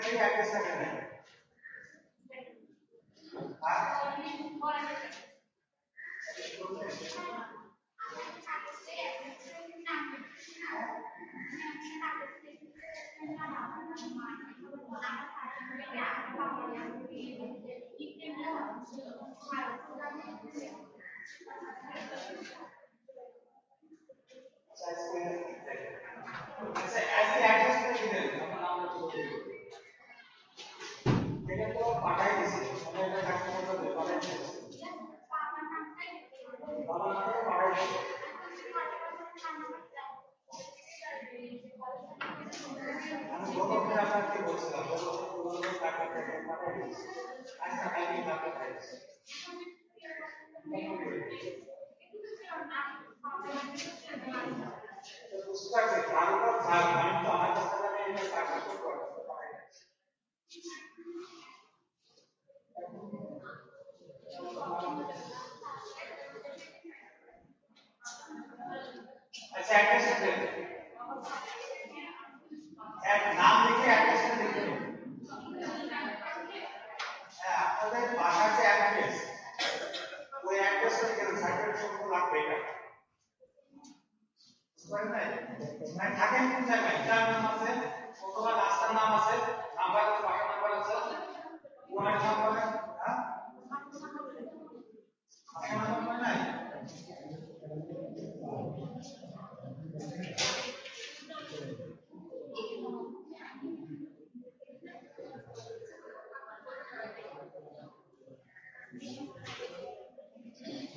থেকে অ্যাড্রেস থাকে না আচ্ছা আজকে অ্যাড্রেসটা দিবেন আমার নামটা বলে দিবেন এটা তো পাঠাই দিছি সময়টা কাটতে হবে পাঠাই দিছি বাবা নামটা পাঠাই দিছি আমি গতকাল আপনাকে বলছিলাম গতকাল টাকা থেকে পাঠাই দিছি আজকে কালকে টাকা পাঠাই দিছি বুঝতে পারছি ভালো ভাগ মানে তো আমার কাছে আমি টাকা করতে পারি अच्छा एड्रेस देते এক নাম লিখে অ্যাড্রেসটা লিখে দেব হ্যাঁ আপনাদের বাসার যে অ্যাড্রেস ওই অ্যাড্রেসটা লিখে দেন সাইটের সম্পূর্ণ লাগবে এটা বুঝলেন না মানে থাকেন কোন জায়গায় যার নাম আছে অথবা রাস্তার নাম আছে নাম্বার আছে বাসার নাম্বার আছে ওনার নাম্বার হ্যাঁ আপনার নাম্বার নাই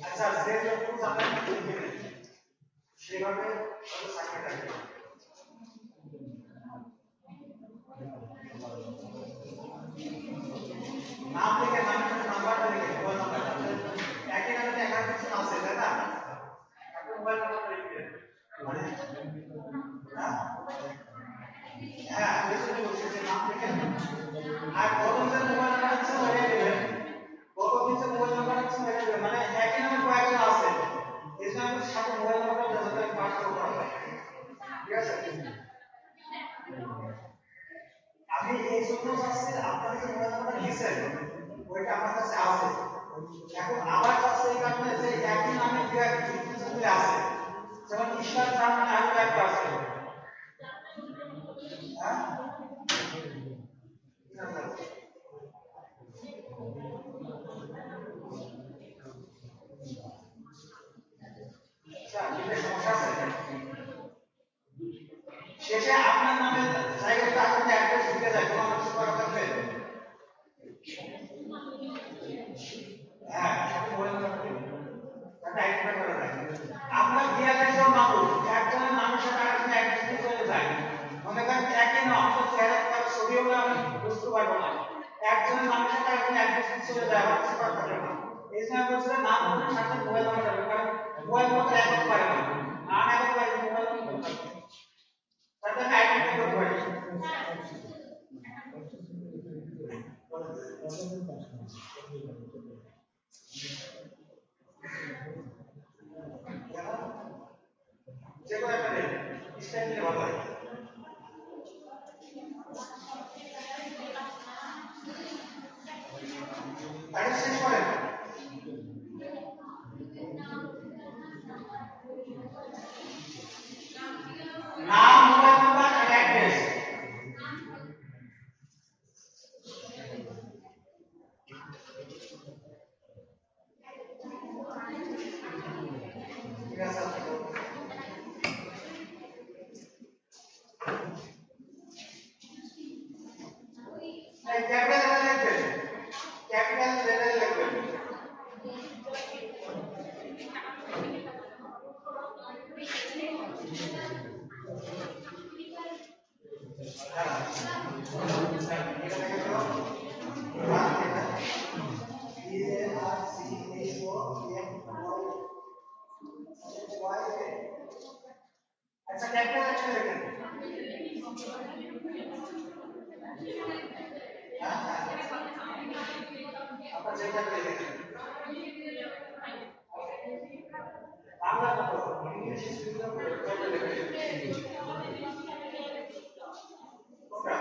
আচ্ছা যে যখন জানেন লিখে দেন সেভাবে হয়তো সাইটে রাখবেন নাম লিখে নামের সাথে নাম্বারটা লিখে মোবাইল নাম্বারটা একই নামে একাধিক কিছু আছে তাই না আপনি মোবাইল নাম্বারটা লিখে দেন মানে হ্যাঁ এই জন্য বলছি যে নাম লিখে আর কতজনের মোবাইল নাম্বার আছে ওইটা দেবেন কতজনের মোবাইল নাম্বার আছে ওইটা দেবেন মানে একই নামে কয়েকজন আছে এই জন্য আমাদের সাথে মোবাইল নাম্বারটা যাতে পাস করতে হবে ঠিক আছে আমি এই জন্য চাচ্ছি আপনাদের যে মোবাইল নাম্বার দিয়েছেন ওইটা আমার কাছে আছে এখন আবার চাচ্ছি এই কারণে যে একই নামে দুই আছে যেমন ঈশ্বর চার মানে আরো একটা আছে হ্যাঁ শেষে আপনার নামে জায়গাটা আপনি অ্যাড্রেস দিতে যায় কোনো কিছু করা থাকবে হ্যাঁ সাথে মোবাইল নাম্বার এটা আইডেন্টিফাই করা যায় আপনার বিয়ালের মানুষ একজনের নামের সাথে আরেকজনের অ্যাড্রেস দিয়ে চলে যায় মনে করেন একই নাম তো চেহারা তার ছবিও আমি বুঝতে পারবো না একজনের নামের সাথে আরেকজনের অ্যাড্রেস দিয়ে চলে যায় আমার কিছু করা থাকে না এই জন্য বলছিলাম নাম সাথে মোবাইল নাম্বার যাবে কারণ মোবাইল নাম্বার এক হতে পারে না নাম এক হতে পারে মোবাইল নাম্বার তাতে আমি আইডেন্টিফাই করতে পারি যে কোনো একটা নেই স্টাইল নিয়ে ভালো হয় তাহলে শেষ করেন নাম মোবাইল নাম্বার আর অ্যাড্রেস ঠিক আছে ক্যাপিটাল লেটার লিখবেন ক্যাপিটাল লেটার লিখবেন अच्छा कैपिटल लेटर लिखें आप जेटा लिखें बांग्ला कतो इंग्लिश स्पीकर कैपिटल लिखें कोटा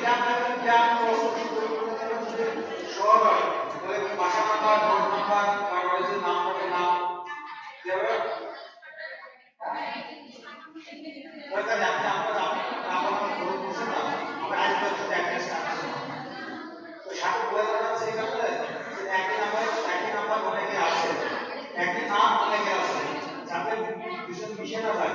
গ্রাম লেভেলে গ্রাম শহর হয় তাহলে বাসা নাম্বার রোড নাম্বার কলেজের নাম হবে নাম কিভাবে দরকার আপনি আপনার খবর বুঝছেন না আমরা আজ পর্যন্ত অ্যাড্রেস আছে তো সাথে বলে দেওয়া সেই ব্যাপারে যে একই নাম্বার অনেকে আছে একই নাম অনেকে আছে যাতে দুজন মিশে না যায়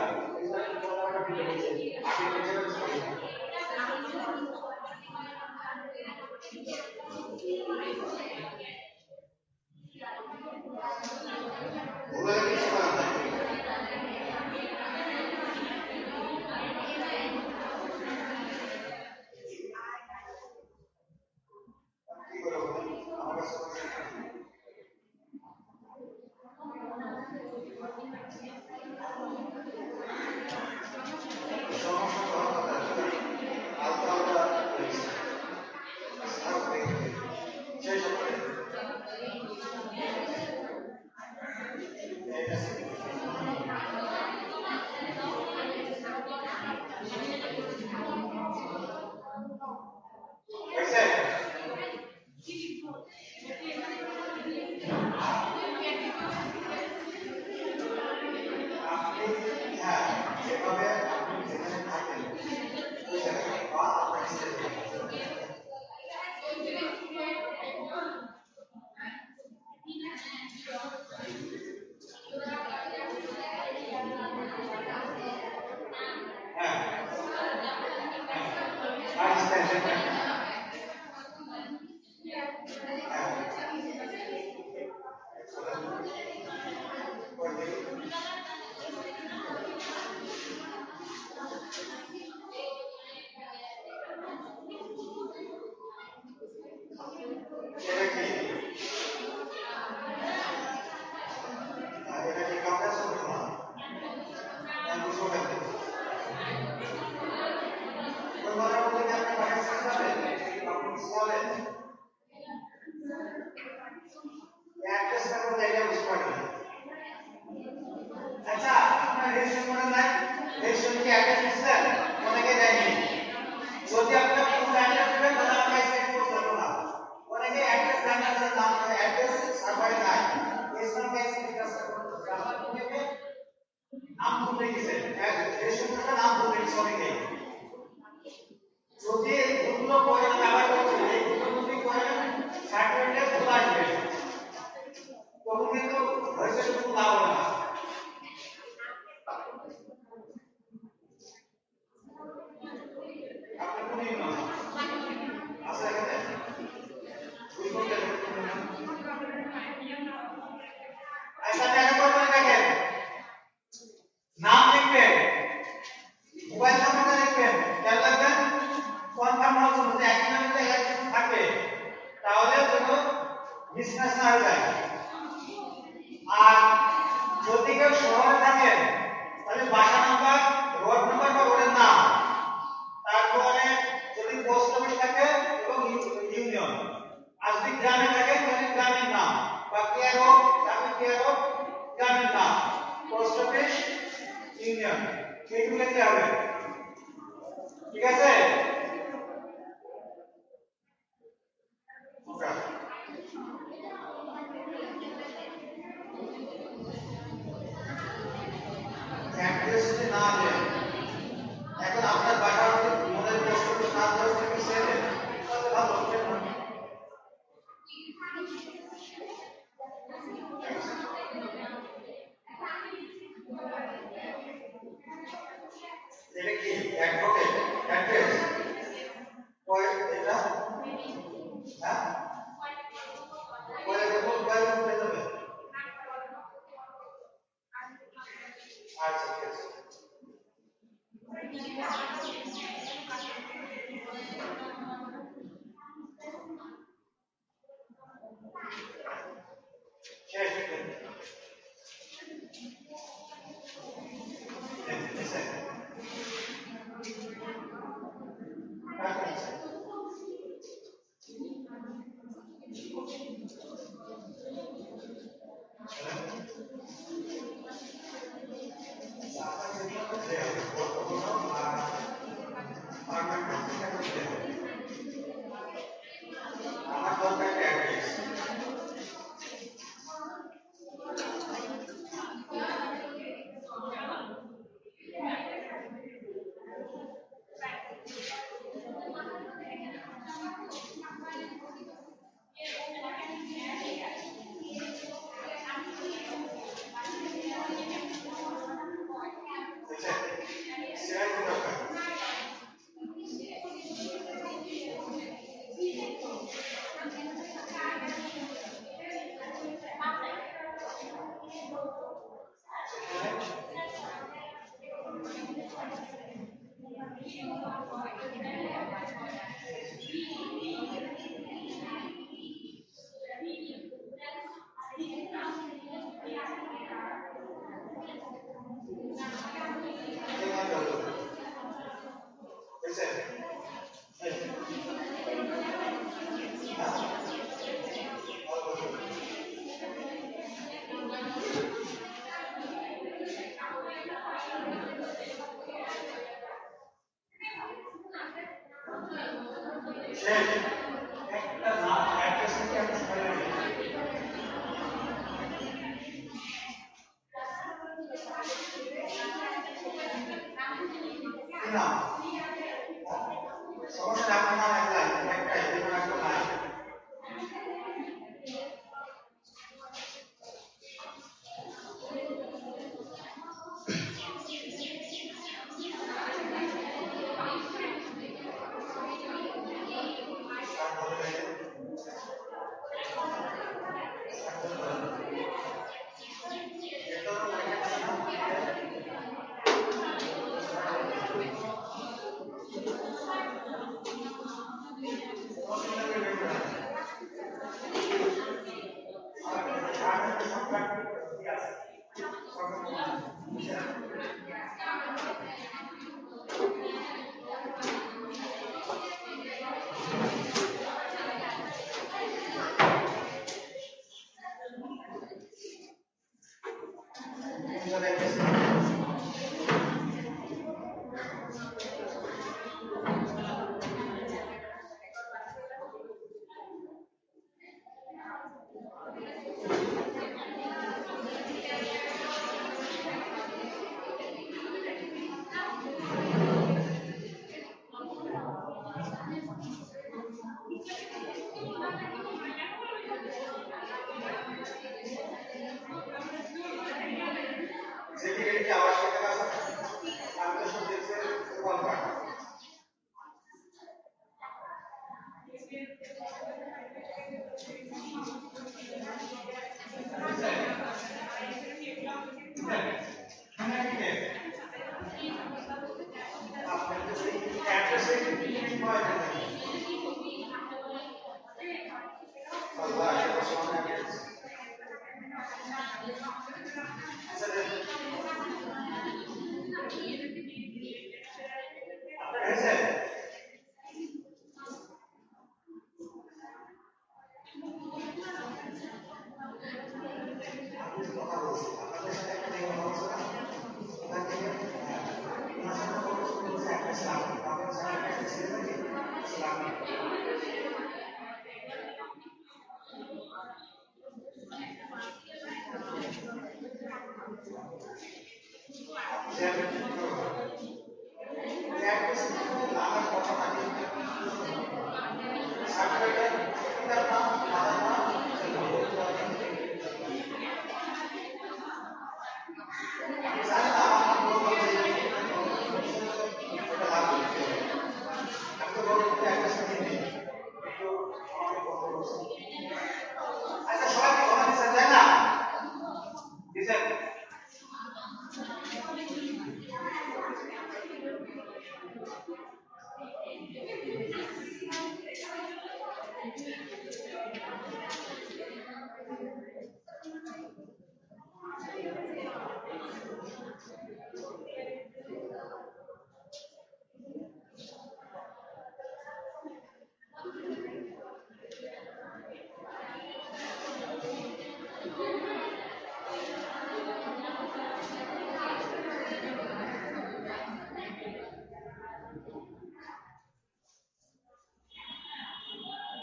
আচ্ছা আপনার রেশন মনে নাই রেশন কি অ্যাড্রেস দিচ্ছেন অনেকে দেয়নি যদি আপনি ফুল অ্যাড্রেস দেবেন তাহলে আমরা সেট করতে পারবো না অনেকে অ্যাড্রেস জানা আছে নাম অ্যাড্রেস সার্ভারে নাই এই সঙ্গে এক্সপ্রেস করতে আমরা অনেকে নাম ভুলে গেছে রেশন কার্ডে নাম ভুলে গেছে অনেকে যদি এইগুলো করে আবার করছে এইগুলো যদি করেন সার্টিফিকেটে ভুল আসবে তখন কিন্তু হয়েছে কোনো লাভ হবে না নাম লিখবেন মোবাইল নাম্বারটা লিখবেন খেয়াল রাখবেন কনফার্ম হওয়ার জন্য যে একই নামে একজন থাকে তাহলে যেন মিসম্যাচ না হয়ে যায় আর যদি কেউ শহরে থাকেন তাহলে বাসা নাম্বার রোড নাম্বার বা রোডের নাম তারপরে যদি পোস্ট অফিস থাকে এবং ইউনিয়ন আর যদি গ্রামে থাকেন তাহলে গ্রামের নাম বা কেয়ার গ্রামের নাম পোস্ট অফিস ইউনিয়ন এইগুলো লিখতে হবে ঠিক আছে অ্যাড্রেস যদি না দেন এখন আপনার বাসা যদি মনের পোস্ট অফিস না দেওয়া থাকে সেটা তাহলে ভালো হবে এটা কি অ্যাডভোকেট অ্যাড্রেস পরে এটা হ্যাঁ পরে দেখো পরে হয়ে যাবে আচ্ছা ঠিক আছে শেষ একটা নাম অ্যাড্রেস থেকে আমি সরাই নেব কি নাম সমস্যা আপনার নাম একটাই যেমন একটা নাই সেটি आवश्यकता का आपके शब्द से कौन सा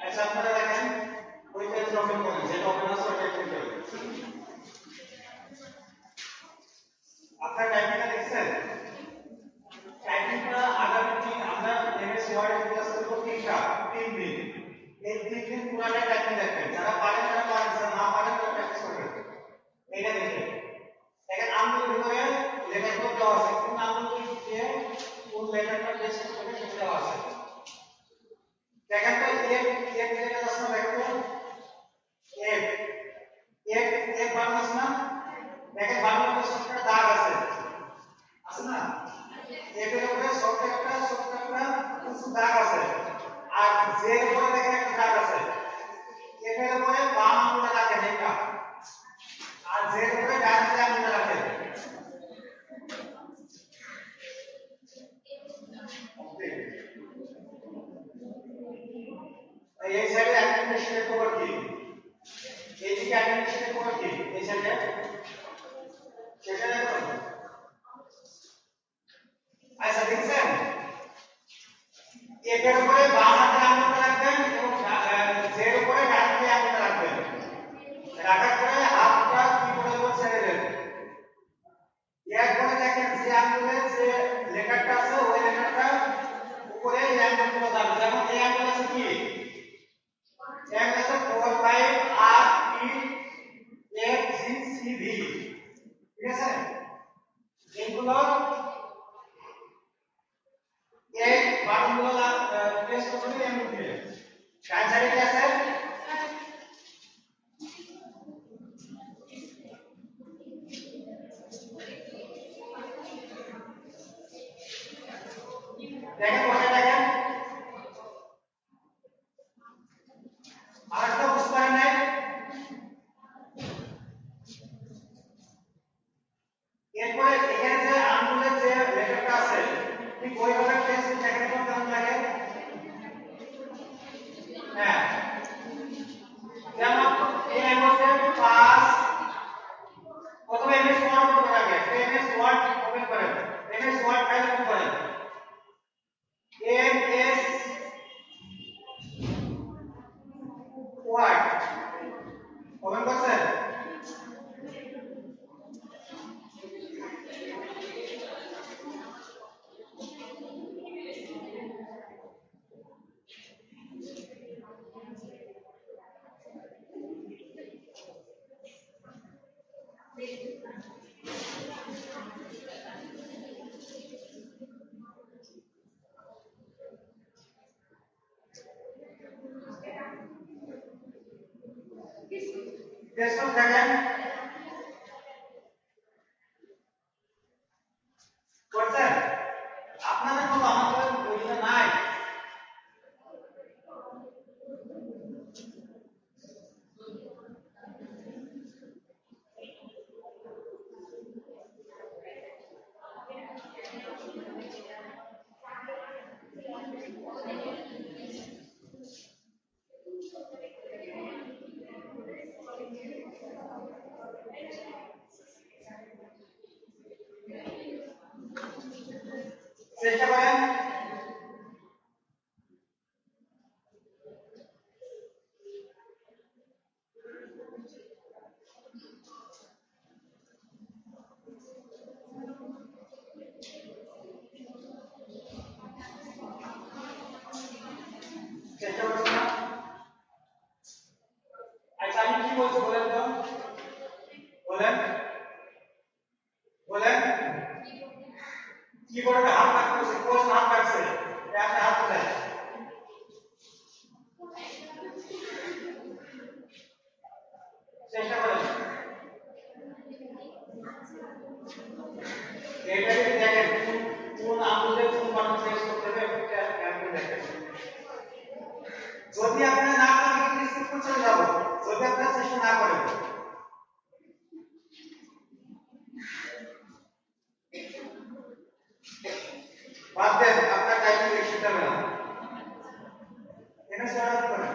ऐसा আপনারা দেখেন ওই পেজ ওপেন করেন যেটা ওপেন আছে ওটা ক্লিক করেন আপনারা টাইপিংটা দেখছেন টাইপিংটা আগামী দিন আমরা এমএস ওয়ার্ড ক্লাস করব তিন দিন এই 3 দিন পুরোটা টাইপিং দেখবেন যারা পারেন তারা পারেন যারা না পারেন তারা প্র্যাকটিস করবেন এটা দেখেন দেখেন আঙ্গুল ভিতরে লেখার কোড দেওয়া আছে কোন আঙ্গুল দিয়ে কোন লেটারটা বেস করে সেটা দেওয়া আছে দেখেন তো এক লেখা আছে না দেখেন এক বানান আছে না দেখেন বানানের উপরে একটা দাগ আছে না এর উপরে ছোট একটা কিছু দাগ আছে আর যে উপরে দেখেন একটা দাগ আছে এর উপরে বাম আঙুলটা রাখেন এটা আর যে উপরে ডান আঙুলটা রাখেন এই সাইডে অ্যাডমিনিস্ট্রেটিভ কভার কি এইদিকে অ্যাডমিনিস্ট্রেটিভ কভার কি এই সাইডে সেটা দেখো আচ্ছা দেখছেন এর উপরে বাম হাতে আঙুলটা এক আছে 45RPFGCV, ঠিক আছে? এগুলো এই বাটনগুলো প্রেস করলে এমন দিবে। ডান সাইডে কি আছে? দেখেন বসে দেখেন, আরেকটা বুঝতে পারেন নাই? এরপরে এখানে যে আঙ্গুলের যে লেটারটা আছে ঠিক ওইভাবে প্রেস করতে এখানে কোন কেমন লাগে? হ্যাঁ, যেমন এই মধ্যে পাস প্রথমে এমএস ওয়ার্ড ওপেন করা হবে, এমএস ওয়ার্ড ওপেন করেন, এমএস ওয়ার্ড ফাইল ওপেন করেন, এমএস ওয়ার্ড ওপেন করছেন? ডেস্কটপ দেখেন করছেন? আপনাদের মতো আমাদের বইটা নাই। চেষ্টা করেন। চেষ্টা করছেন না? আচ্ছা আমি কি বলছি বলেন তো, বলেন বলেন। কিবোর্ডে হাত রাখতেছে, কোষ হাত রাখছে, আপনি হাত কোথায়? চেষ্টা করেন। এটা যদি দেখেন কোন আঙুলে কোন বাটন প্রেস করতে হবে এটা খেয়াল করে দেখেন। যদি আপনি না করেন কিন্তু স্কিপ করে চলে যাব, যদি আপনি চেষ্টা না করেন। বাদ দেন, আপনার টাইপিং লিখতে হবে না। এমএস ওয়ার্ড করেন,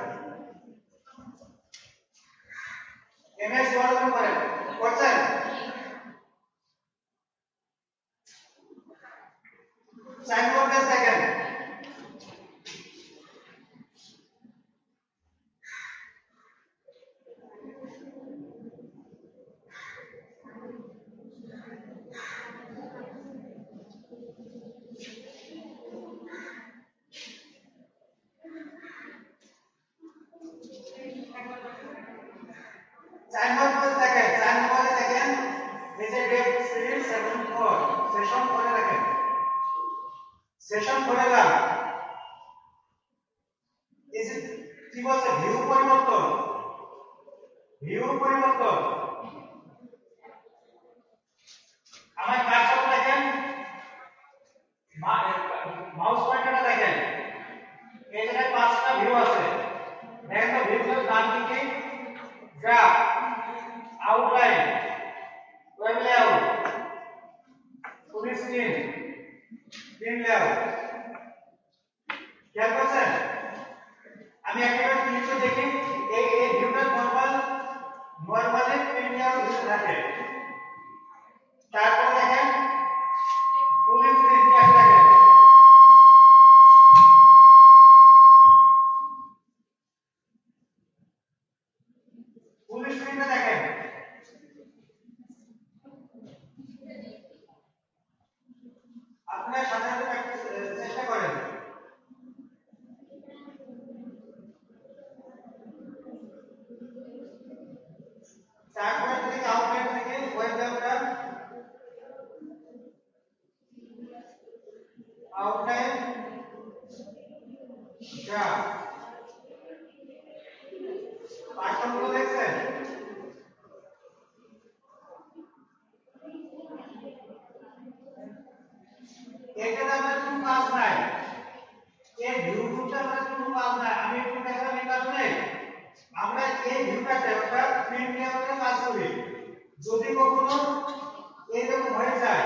এমএস ওয়ার্ড করেন, করছেন? সাইনবোর্ড সেকেন্ড সেশন করে যান। এই যে কি বলছে ভিউ পরিবর্তন, ভিউ পরিবর্তন। আমার কার্সর দেখেন, মাউস পয়েন্টারটা দেখেন, এই জায়গায় পাঁচটা ভিউ আছে। দেখেন তো ভিউগুলোর নাম কি কি? Graph, outline, web layout, full screen, screen layout. খেয়াল করছেন? আমি একেবারে নিচে দেখি এই ভিউটা নরমালি প্রিমিয়াম ভিউ থাকে। তারপর দেখেন ফুল স্ক্রিন ক্যাশ দেখেন, ফুল স্ক্রিনটা দেখেন। আপনারা সাধারণত প্র্যাকটিস চেষ্টা করেন। যদি কখনো এইরকম হয়ে যায়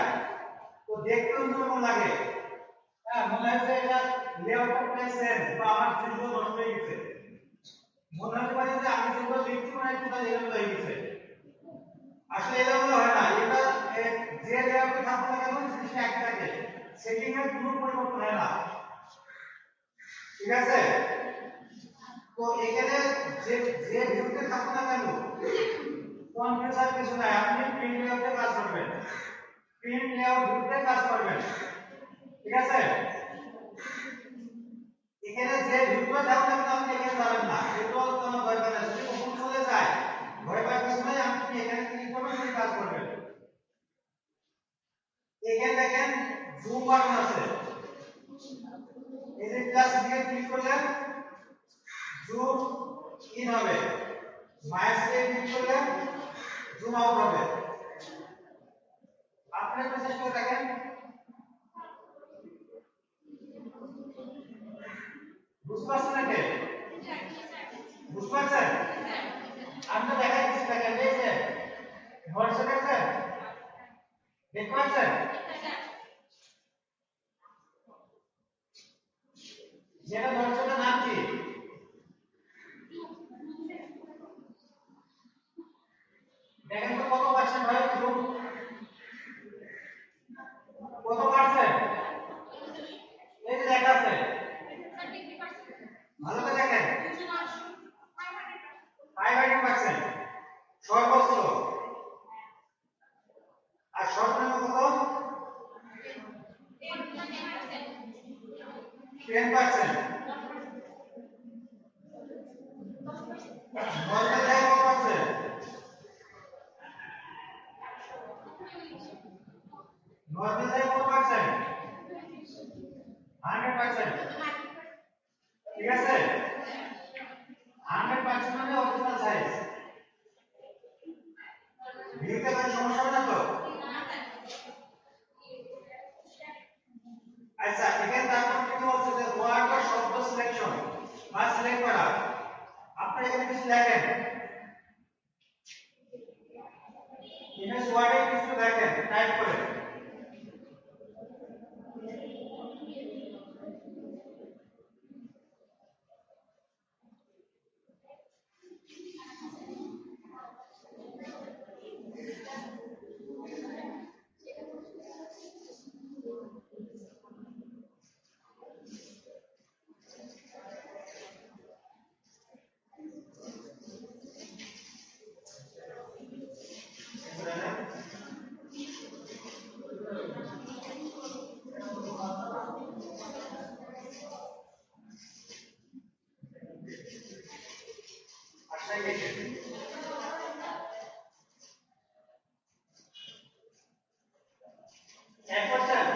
তো দেখতে অন্যরকম লাগে। হ্যাঁ, মনে হচ্ছে এটা লেআউটটা প্রায় সেম বা আমার চিত্র নষ্ট হয়ে গেছে, মনে হতে পারে যে আমি যেগুলো লিখছি মানে এটা এলোমেলো হয়ে গেছে। আসলে এলোমেলো হয় না, এটা যে লেআউটে থাকবে না কেন জিনিসটা এক থাকে, সেটিং এর কোনো পরিবর্তন হয় না। ঠিক আছে, তো এখানে যে যে ভিউতে থাকবে না কেন কনফিউজ আর কিছু নাই, আপনি প্রিন্ট লেআউটে কাজ করবেন, প্রিন্ট লেআউট ভিউতে কাজ করবেন। ঠিক আছে, এখানে যে ভিউটা থাকবে না আপনি এখানে যাবেন না, এটাও কোনো দরকার নেই। যদি কখন চলে যায় ভয় পাওয়ার কিছু নাই, আপনি এখানে ক্লিক করবেন, আপনি কাজ করবেন। এখানে দেখেন জুম বাটন আছে, এই যে প্লাস দিয়ে ক্লিক করলেন জুম ইন হবে, মাইনাস দিয়ে ক্লিক করলেন জুম আউট হবে। আপনি একটা চেষ্টা করে দেখেন, বুঝতে পারছেন নাকি? বুঝতে পারছেন? আমি তো দেখাই দিচ্ছি, দেখেন এই যে ধরছে, দেখছেন? দেখতে পাচ্ছেন? যেটা ধরছে ওটার নাম কি? দেখেন তো কত পার্সেন্ট হয় জুম, কত পার্সেন্ট? এই যে লেখা আছে, ভালো করে দেখেন 500% সর্বোচ্চ, আর সর্বনিম্ন কত? 10%। নর্মাল যায় কত পার্সেন্ট? নর্মাল যায় কত পার্সেন্ট? 100%। ঠিক আছে, 100% মানে অরিজিনাল সাইজ। ভিউতে কোনো সমস্যা হবে না তো? আচ্ছা, এখানে তারপর কি বলছে যে ওয়ার্ড বা শব্দ সিলেকশন বা সিলেক্ট করা, আপনি এখানে কিছু লেখেন, ইমেজ ওয়ার্ডে কিছু লেখেন, টাইপ করে। আচ্ছা, এক পার্সেন্ট।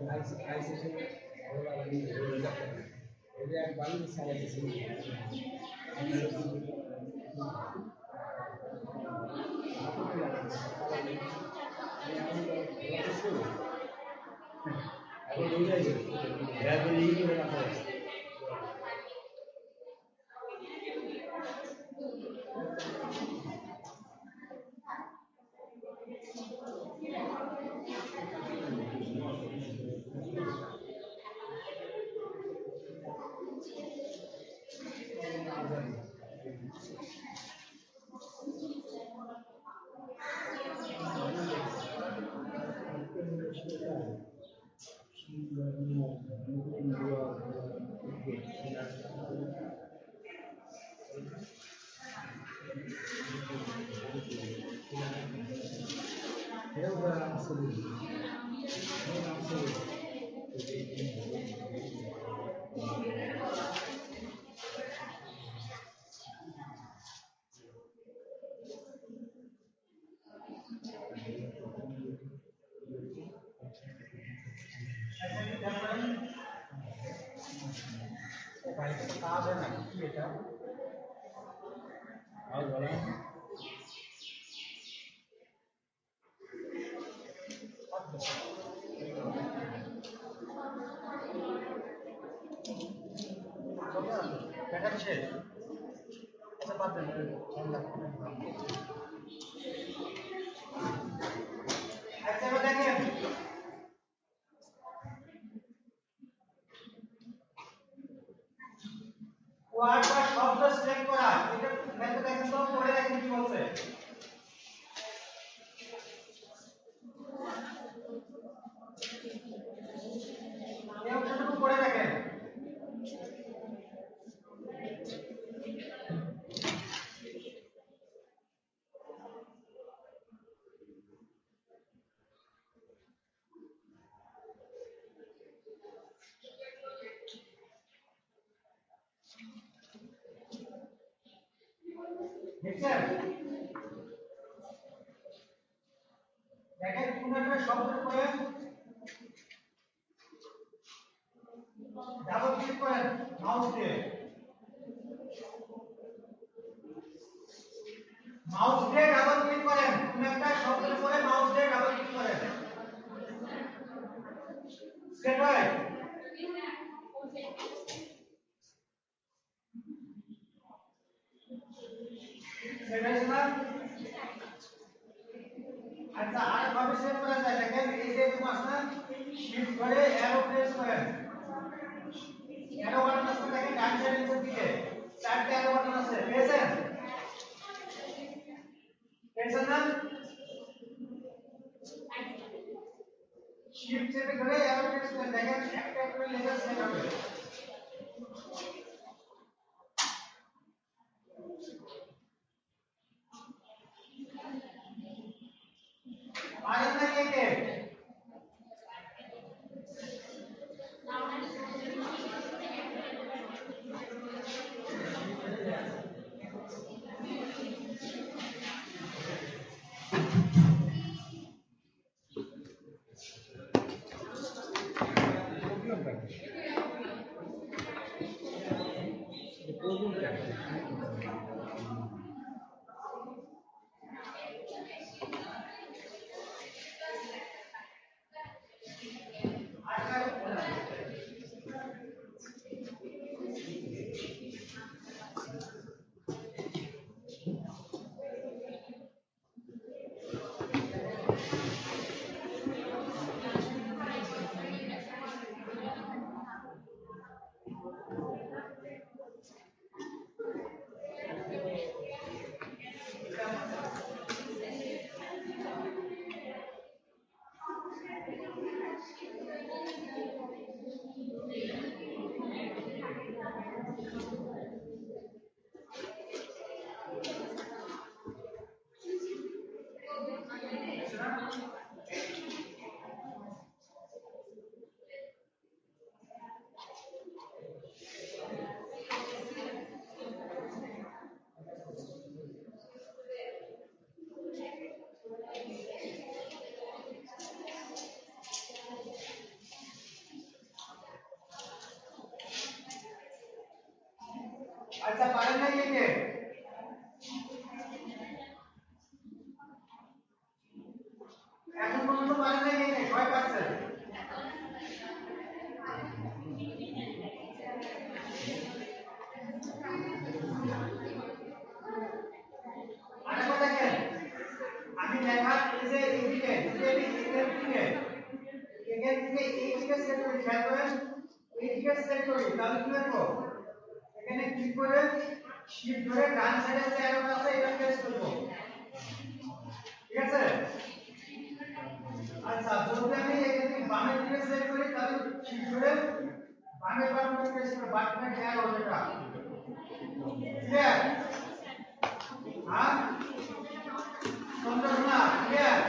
খাইছে এটা একবার চালাইতেছি এখন এই যাইছে এখন এই করে রাখা আছে কাজ है ना কি এটা আর বলা দেখা শেষ আচ্ছা বাদ দেন আচ্ছা এবার দেখেন ওয়ার্ড বা শব্দ সিলেক্ট করা এটা দেখো দেখেন তো পড়ে দেখেন কি বলছে এই অংশটুকু পড়ে দেখেন দেখছেন দেখেন কোন একটা শব্দের পরে ডাবল ক্লিক করেন মাউস দিয়ে ডাবল ক্লিক করেন কোন একটা শব্দের পরে মাউস দিয়ে ডাবল ক্লিক করেন সেট হয় সেট হয়েছে না আচ্ছা আর ভাবে সেট করা যায় দেখেন এই যে তোমার না শিফট করে অ্যারো প্রেস করেন অ্যারো বাটন আছে দেখেন ডান সাইডের নিচের দিকে চারটি অ্যারো বাটন আছে পেয়েছেন না শিফট চেপে ধরে অ্যারো প্রেস করেন দেখেন একটা করে লেজার সেট হবে পারেন না কে আচ্ছা পারেন না কে এখন পর্যন্ত পারেন না কে কয় পারছেন আরেকবার দেখেন আমি লেখা এই যে এইদিকে এইদিকে সেট করি খেয়াল করেন এইদিকে সেট করি তাহলে কি করব এখানে ক্লিক করে শিফট ধরে ডান সাইডে যে অ্যারোটা আছে এটা প্রেস করব ঠিক আছে আচ্ছা যদি আমি এখানে বামের দিকে সেট করি তাহলে শিফট ধরে বামের বাটনে প্রেস করে বাটনে অ্যারো যেটা ক্লিয়ার হ্যাঁ চন্দ্রনা ক্লিয়ার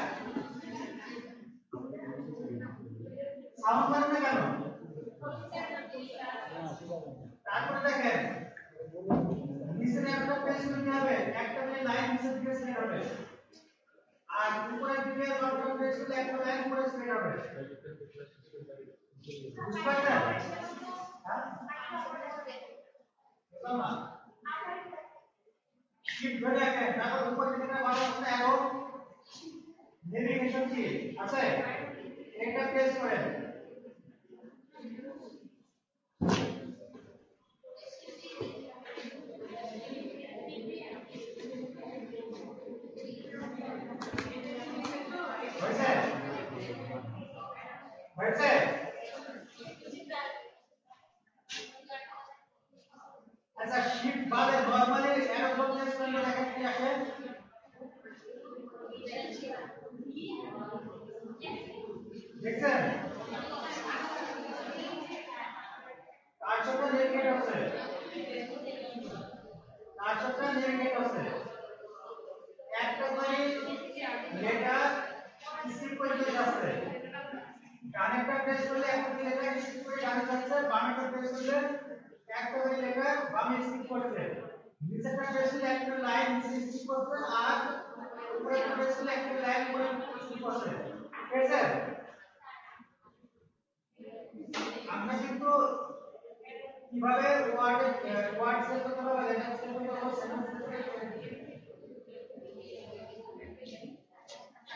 সাউন্ড করে না কেন তারপরে দেখেন নিচের একটা পেজ করতে হবে একটা করে লাইন নিচের দিকে সেট হবে আর উপরের দিকে বাটন প্রেস করলে একটা লাইন উপরে সেট হবে বুঝতে পারছেন হ্যাঁ না শিফট ধরে রাখেন তারপর উপর দিকে বাটন আছে অ্যারো নেভিগেশন কি আছে এটা প্রেস করেন হয়েছে আচ্ছা শিফট বাদে নরমালি অ্যারো প্রেস করলে দেখেন কি আসে দেখছেন তার সাথে নেভিগেট আছে একটা করে লেটার স্কিপ করে চলে যাচ্ছে ডানেরটা প্রেস করলে একটা করে লেটার স্কিপ করে ডানে যাচ্ছে বামেরটা প্রেস করলে একটা করে লেটার বামে স্কিপ করছে নিচেরটা প্রেস করলে একটা লাইন নিচে স্কিপ করছে আর উপরেরটা প্রেস করলে একটা লাইন উপরে স্কিপ করছে ঠিক আছে আমরা কিন্তু কিভাবে ওয়ার্ড সেট করতে হবে লেটার সেট করতে হবে সেন্টেন্স সেট করতে হবে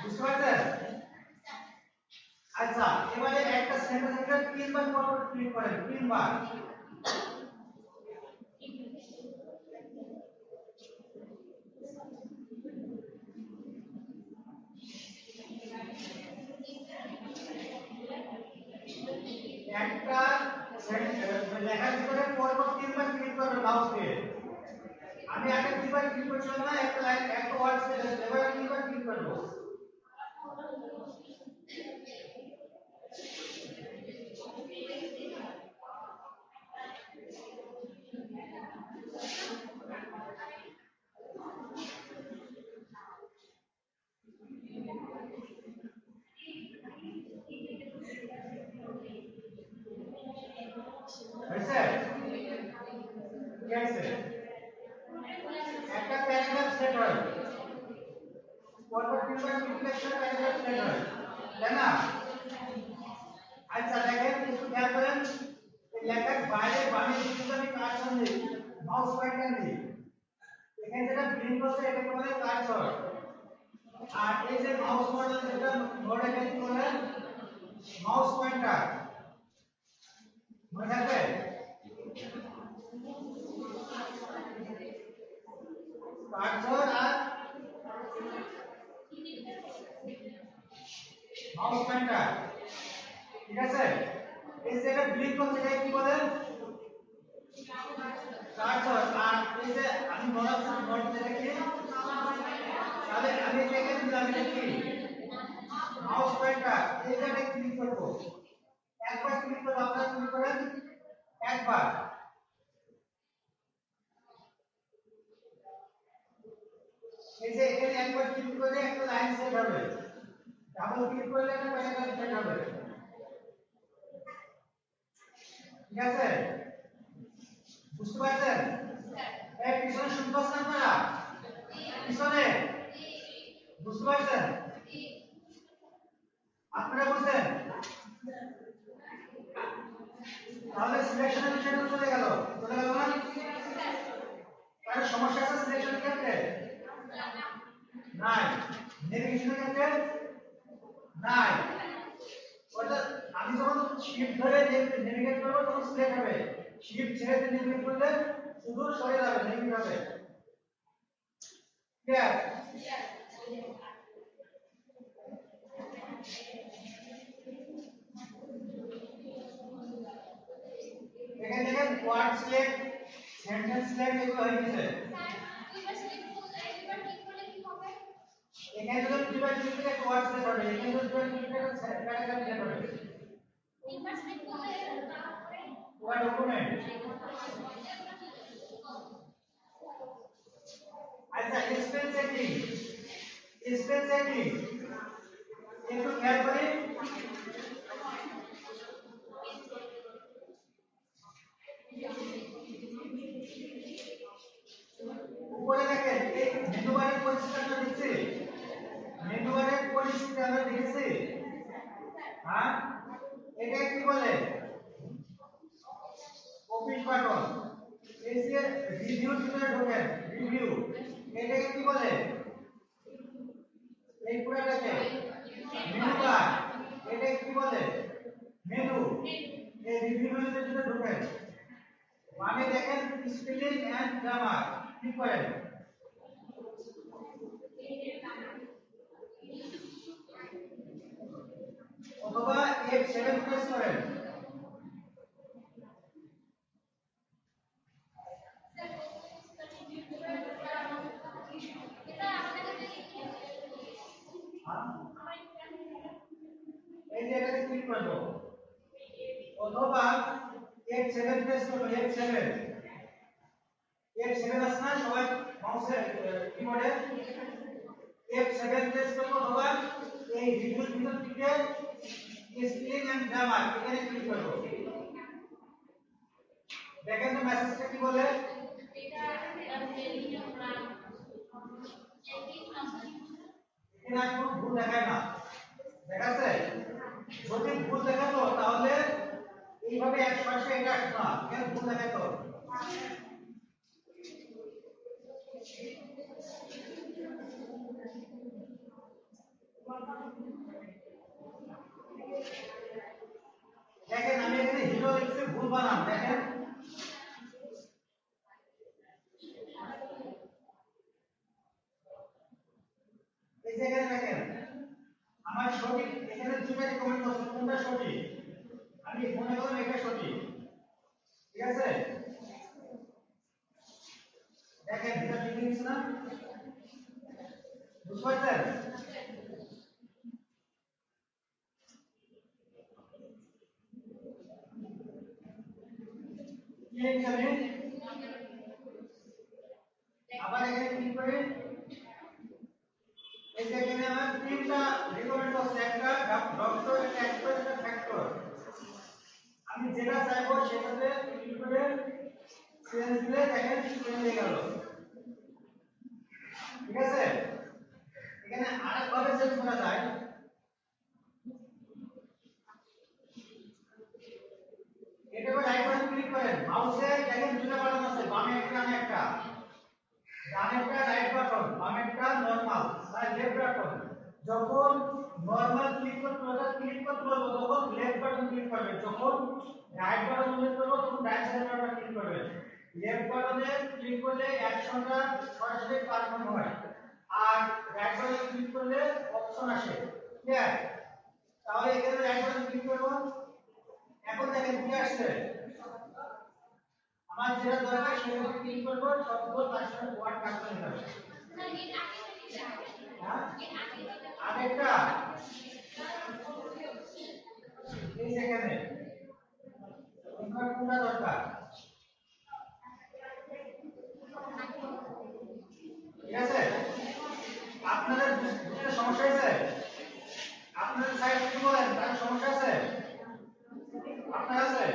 বুঝতে পারছেন আচ্ছা এবারে একটা সেন্টেন্সের তিনবার পরপর ক্লিক করেন তিনবার একটা লেখার ভিতরে পরপর তিনবার ক্লিক করবেন মাউস দিয়ে আমি আগে তিনবার ক্লিক করছিলাম না একটা লাইন একটা ওয়ার্ড সেট এবারে তিনবার ক্লিক করব হয়েছে ঠিক আছে একটা প্যারাগ্রাফ সেট হয় পরপর তিনবার ক্লিক করলে একটা প্যারাগ্রাফ সেট হয় তাই না আচ্ছা দেখেন একটু খেয়াল করেন লেখার বাইরে বামে দিকে আমি কার্সর নেই মাউস পয়েন্টার নেই এখানে যেটা ব্লিঙ্ক করছে এটাকে বলে কার্সর আর এই যে মাউস মডেল যেটা নোড এখানে কি বলে মাউস পয়েন্টার মনে থাকবে কার্সর আর মাউস পয়েন্টার ঠিক আছে এই যেটা ব্লিঙ্ক করছে এটা কি বলে কার্সর আর এই যে আমি নোড যেটা কি তাহলে আমি এখানে দিলাম এটা কি মাউস পয়েন্টার এই জায়গায় ক্লিক করব একবার ক্লিক করে আপনারা ক্লিক করেন একবার এই যে এখানে একবার ক্লিক করলে একটা লাইন সেট হবে ডাবল ক্লিক করলে একটা প্যারাগ্রাফ সেট হবে ঠিক আছে বুঝতে পারছেন এই পিছনে শুনতে পাচ্ছেন আপনারা পিছনে বুঝতে পারছেন আপনারা বুঝছেন তাহলে সিলেকশনের বিষয়টা চলে গেল না সমস্যা আছে সিলেকশনের ক্ষেত্রে? নাই। নেভিগেশনের ক্ষেত্রে? নাই। অর্থাৎ আমি যখন শিফট ধরে নেভিগেট করব তখন সিলেক্ট হবে, শিফট ছেড়ে দিয়ে নেভিগেট করলে শুধু সরে যাবে, নেভিগেট হবে। ক্লিয়ার? এখানে দেখেন ওয়ার্ড সিলেক্ট, সেন্টেন্স সিলেক্ট এগুলো হয়ে গেছে। এখানে যদি দুইবার ক্লিক করে ওয়ার্ড সিলেক্ট হবে, এখানে যদি দুইবার ক্লিক করে প্যারাগ্রাফ সিলেক্ট হবে। Word document. আচ্ছা স্পেল চেকিং, স্পেল চেকিং একটু খেয়াল করি। উপরে দেখেন এই মেনু বারের পরিস্থিতি আমরা দেখছি, মেনু বারের পরিস্থিতি আমরা দেখছি। হ্যাঁ, এটা কি বলে? Office button. এই যে রিভিউ ভিতরে ঢোকেন, রিভিউ এটাকে কি বলে? এই পুরোটাকে মেনু বার। এটা কি বলে? মেনু। এই রিভিউ মেনুতে যদি ঢোকেন, মানে দেখেন স্পেলিং এন্ড গ্রামার কি করেন? অথবা F7 প্রেস করেন। এই যে এটাতে ক্লিক করব, অথবা F7 প্রেস করব, F7 আছে না সবাই মাউসের কিবোর্ডে? F7 প্রেস করব, অথবা এই রিভিউ ভিতর থেকে স্পেলিং এন্ড গ্রামার এখানে ক্লিক করব। দেখেন তো মেসেজটা কি বলে? এখানে কোনো ভুল দেখায় না, দেখাচ্ছে? যদি ভুল দেখাতো তাহলে এইভাবে 100% এটা আসতো না, এখানে ভুল দেখাতো। দেখেন আমি এখানে হিরো লিখছি, ভুল বানান দেখেন। এই যে এখানে দেখেন আমার সঠিক, এখানে দুটো রেকমেন্ড করছে, কোনটা সঠিক? আমি মনে করলাম এটা সঠিক, ঠিক আছে? দেখেন এটা ঠিক লিখছি না? বুঝতে পারছেন? কি লিখছি আমি? আবার এখানে ক্লিক করে এই যে এখানে আমার তিনটা রেকমেন্ড করছে, একটা ডক্টর, একটা অ্যাক্টর, একটা ফ্যাক্টর। আমি যেটা চাইবো সেটাতে ক্লিক করে চেঞ্জ দিলে দেখেন চেঞ্জ হয়ে গেল, ঠিক আছে? এখানে আরেকভাবে চেঞ্জ করা যায়। এটা করে রাইট বাটন ক্লিক করেন, মাউসে দেখেন দুটো বাটন আছে, বামে একটা ডানে একটা। ডানেরটা রাইট বাটন, বামেরটা নরমাল বা লেফট বাটন। যখন নরমাল ক্লিক করতে বলবো তখন লেফট বাটন ক্লিক করবেন, যখন রাইট বাটন ক্লিক করব তখন ডান সাইড বাটন ক্লিক করবেন। লেফট বাটনে ক্লিক করলে অ্যাকশনটা সরাসরি পারফর্ম হয়, আর রাইট বাটনে ক্লিক করলে অপশন আসে। ক্লিয়ার? তাহলে এখানে রাইট বাটন ক্লিক করব, এখন দেখেন কি আসছে। আমার যেটা দরকার সেটা ক্লিক করব, সবগুলো তার সাথে ওয়ার্ড কানেক্ট হয়ে যাবে। হ্যাঁ, আরেকটা এই যেখানে আপনার কোনটা দরকার? ঠিক আছে? আপনাদের বুঝতে সমস্যা হয়েছে? আপনাদের সাইড কি বলেন, তার সমস্যা আছে? আপনার আছে?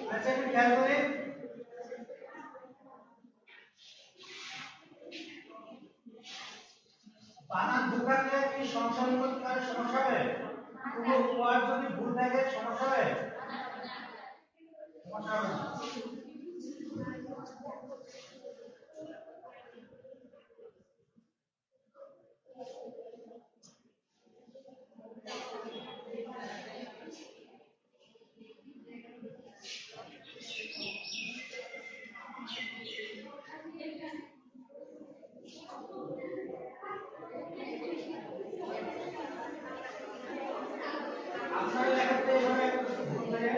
আচ্ছা একটু খেয়াল করেন বানান ভুল থাকলে কি সংসার করতে সমস্যা হবে কোনো ওয়ার্ড যদি ভুল থাকে সমস্যা হবে সমস্যা হবে না আপনার লেখাতে এভাবে একটু ভুল থাকে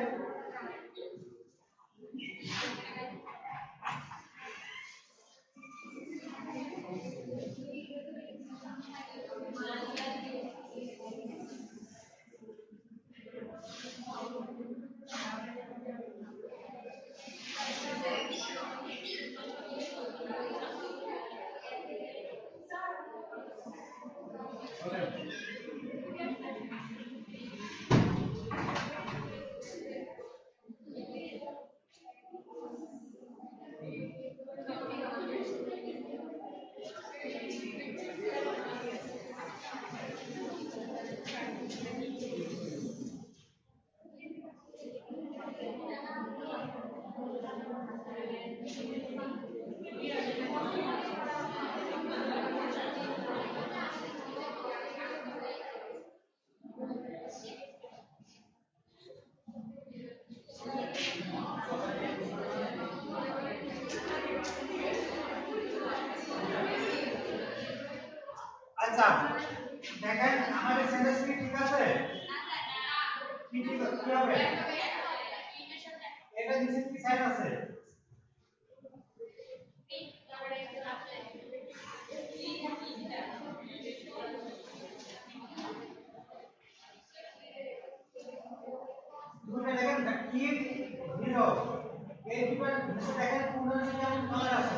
আচ্ছা দেখেন আমাদের সেন্টেন্স কি ঠিক আছে কি ঠিক কি হবে এটা নিচে কি সাইন আছে দুটো দেখেন কি জিরো এই দুটো নিচে দেখেন কোন নিচে কেমন কালার আছে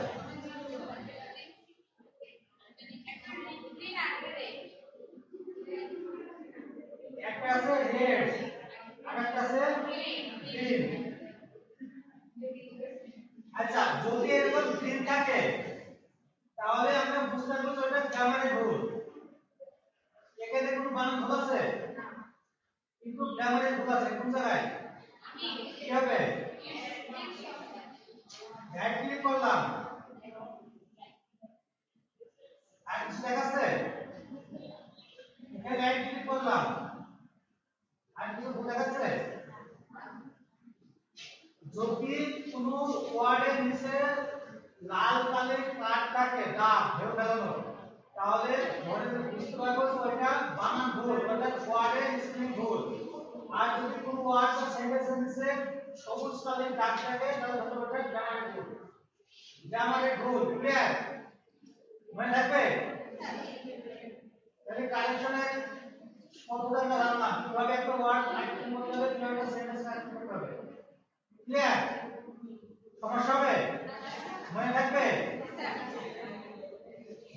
একটা আছে রেড আরেকটা আছে গ্রিন আচ্ছা যদি এরকম গ্রিন থাকে তাহলে আমরা বুঝতে পারবো যে এটা গ্রামারে ভুল এখানে কোনো বানান ভুল আছে কিন্তু গ্রামারে ভুল আছে কোন জায়গায় কি হবে রাইট ক্লিক করলাম আর কিছু দেখাচ্ছে এখানে রাইট ক্লিক করলাম আর কিছু ভুল দেখাচ্ছে যদি কোনো ওয়ার্ডের নিচে লাল কালের কাট থাকে দাগ হেউ ফেলানো তাহলে মনে বুঝতে পারবো যে ওটা বানান ভুল অর্থাৎ ওয়ার্ডের স্পেলিং ভুল আর যদি কোনো ওয়ার্ড বা সেন্টেন্সের নিচে সবুজ কালের দাগ থাকে তাহলে ওটা গ্রামারে ভুল গ্রামারে ভুল ক্লিয়ার মনে থাকবে তাহলে কালেকশনের কতটা আমরা জানলাম কিভাবে একটা ওয়ার্ড কালেকশন করতে হবে কিভাবে একটা সেন্টেন্স কালেকশন করতে হবে ক্লিয়ার সমস্যা হবে মনে থাকবে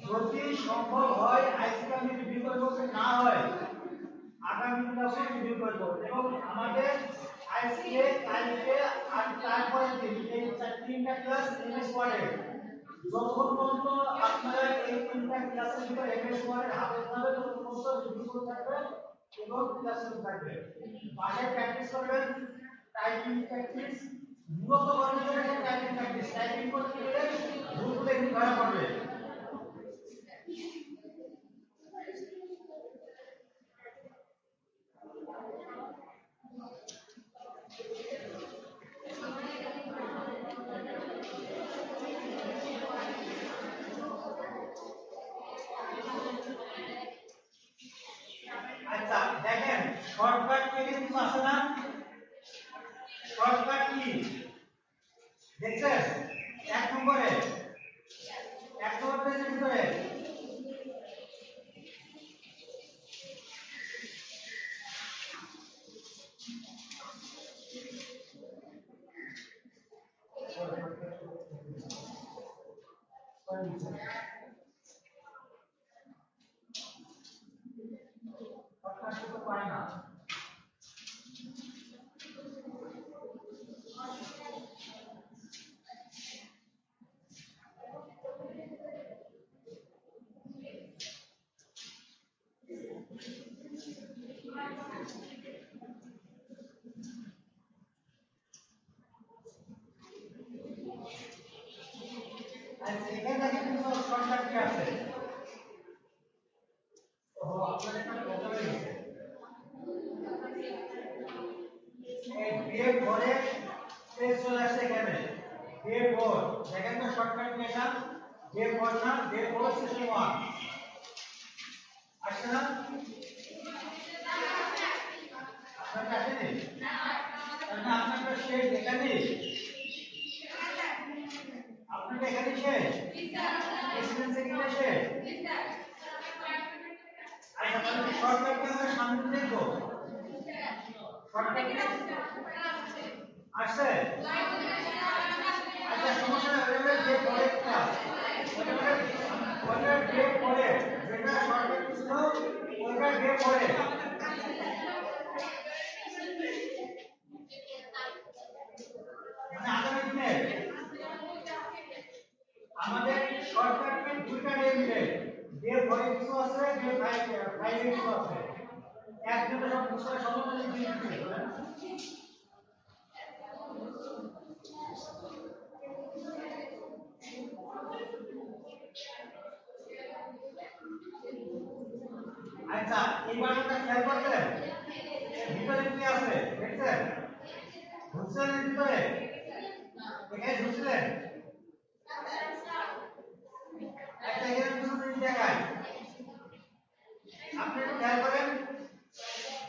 যদি সম্ভব হয় আজকে আমি রিভিউ করব যদি না হয় আগামী ক্লাসে রিভিউ করব এবং আমাদের আজকে কালকে আর তারপরে দিন এই তিনটা ক্লাস এমএস ওয়ার্ডে যতক্ষণ পর্যন্ত আপনারা এই তিনটা ক্লাসের ভিতরে এমএস ওয়ার্ডের হাফেজ হবে ততক্ষণ পর্যন্ত রিভিউ করতে থাকবেন এবং ক্লাস করতে থাকবেন বাসায় প্র্যাকটিস করবেন টাইপিং প্র্যাকটিস মূলত করবেন টাইপিং প্র্যাকটিস টাইপিং করতে গেলে ভুলগুলো একটু ধরা পড়বে আচ্ছা দেখেন শর্টকাট কি কিছু আছে না শর্টকাট কি দেখছেন 1 পায় না আর এখানে কিন্তু শর্টকাট কি আছে ও আপনাদের একটা কথা হয়ে গেছে এই বিএফ ধরে শেষ চলে আসছে এখানে বিএফ ফোর দেখেন তো শর্টকাট কি এটা বিএফ ফোর না বিএফ ফোর সেশন 1 আসছে না আপনার কাছে নেই না আপনার শেষ এখানে আপনার এখানে শেষ এক্সপেরিয়েন্স এখানে শেষ আচ্ছা তাহলে শর্টকাট কি আমরা সামনে দেখব শর্টকাট আসছে আচ্ছা সমস্যা না ওটা যে পরে ক্লাস ওটা যে পরে যেটা শর্টকাট ছিল ওটা যে পরে মানে আগামী দিনে আমাদের শর্টকাটে দুইটা ডে মিলে ডে 4 কিছু আছে ডে 5 কিছু আছে একদিনে সব বিষয় সমাধান দিয়ে দিতে হবে আচ্ছা এইবার একটা খেয়াল করছেন ভিতরে কি আছে দেখছেন বুঝছেন ভিতরে এখানে ঢুকছিলেন একটা এখানে কিছু জিনিস দেখায় আপনি একটু খেয়াল করেন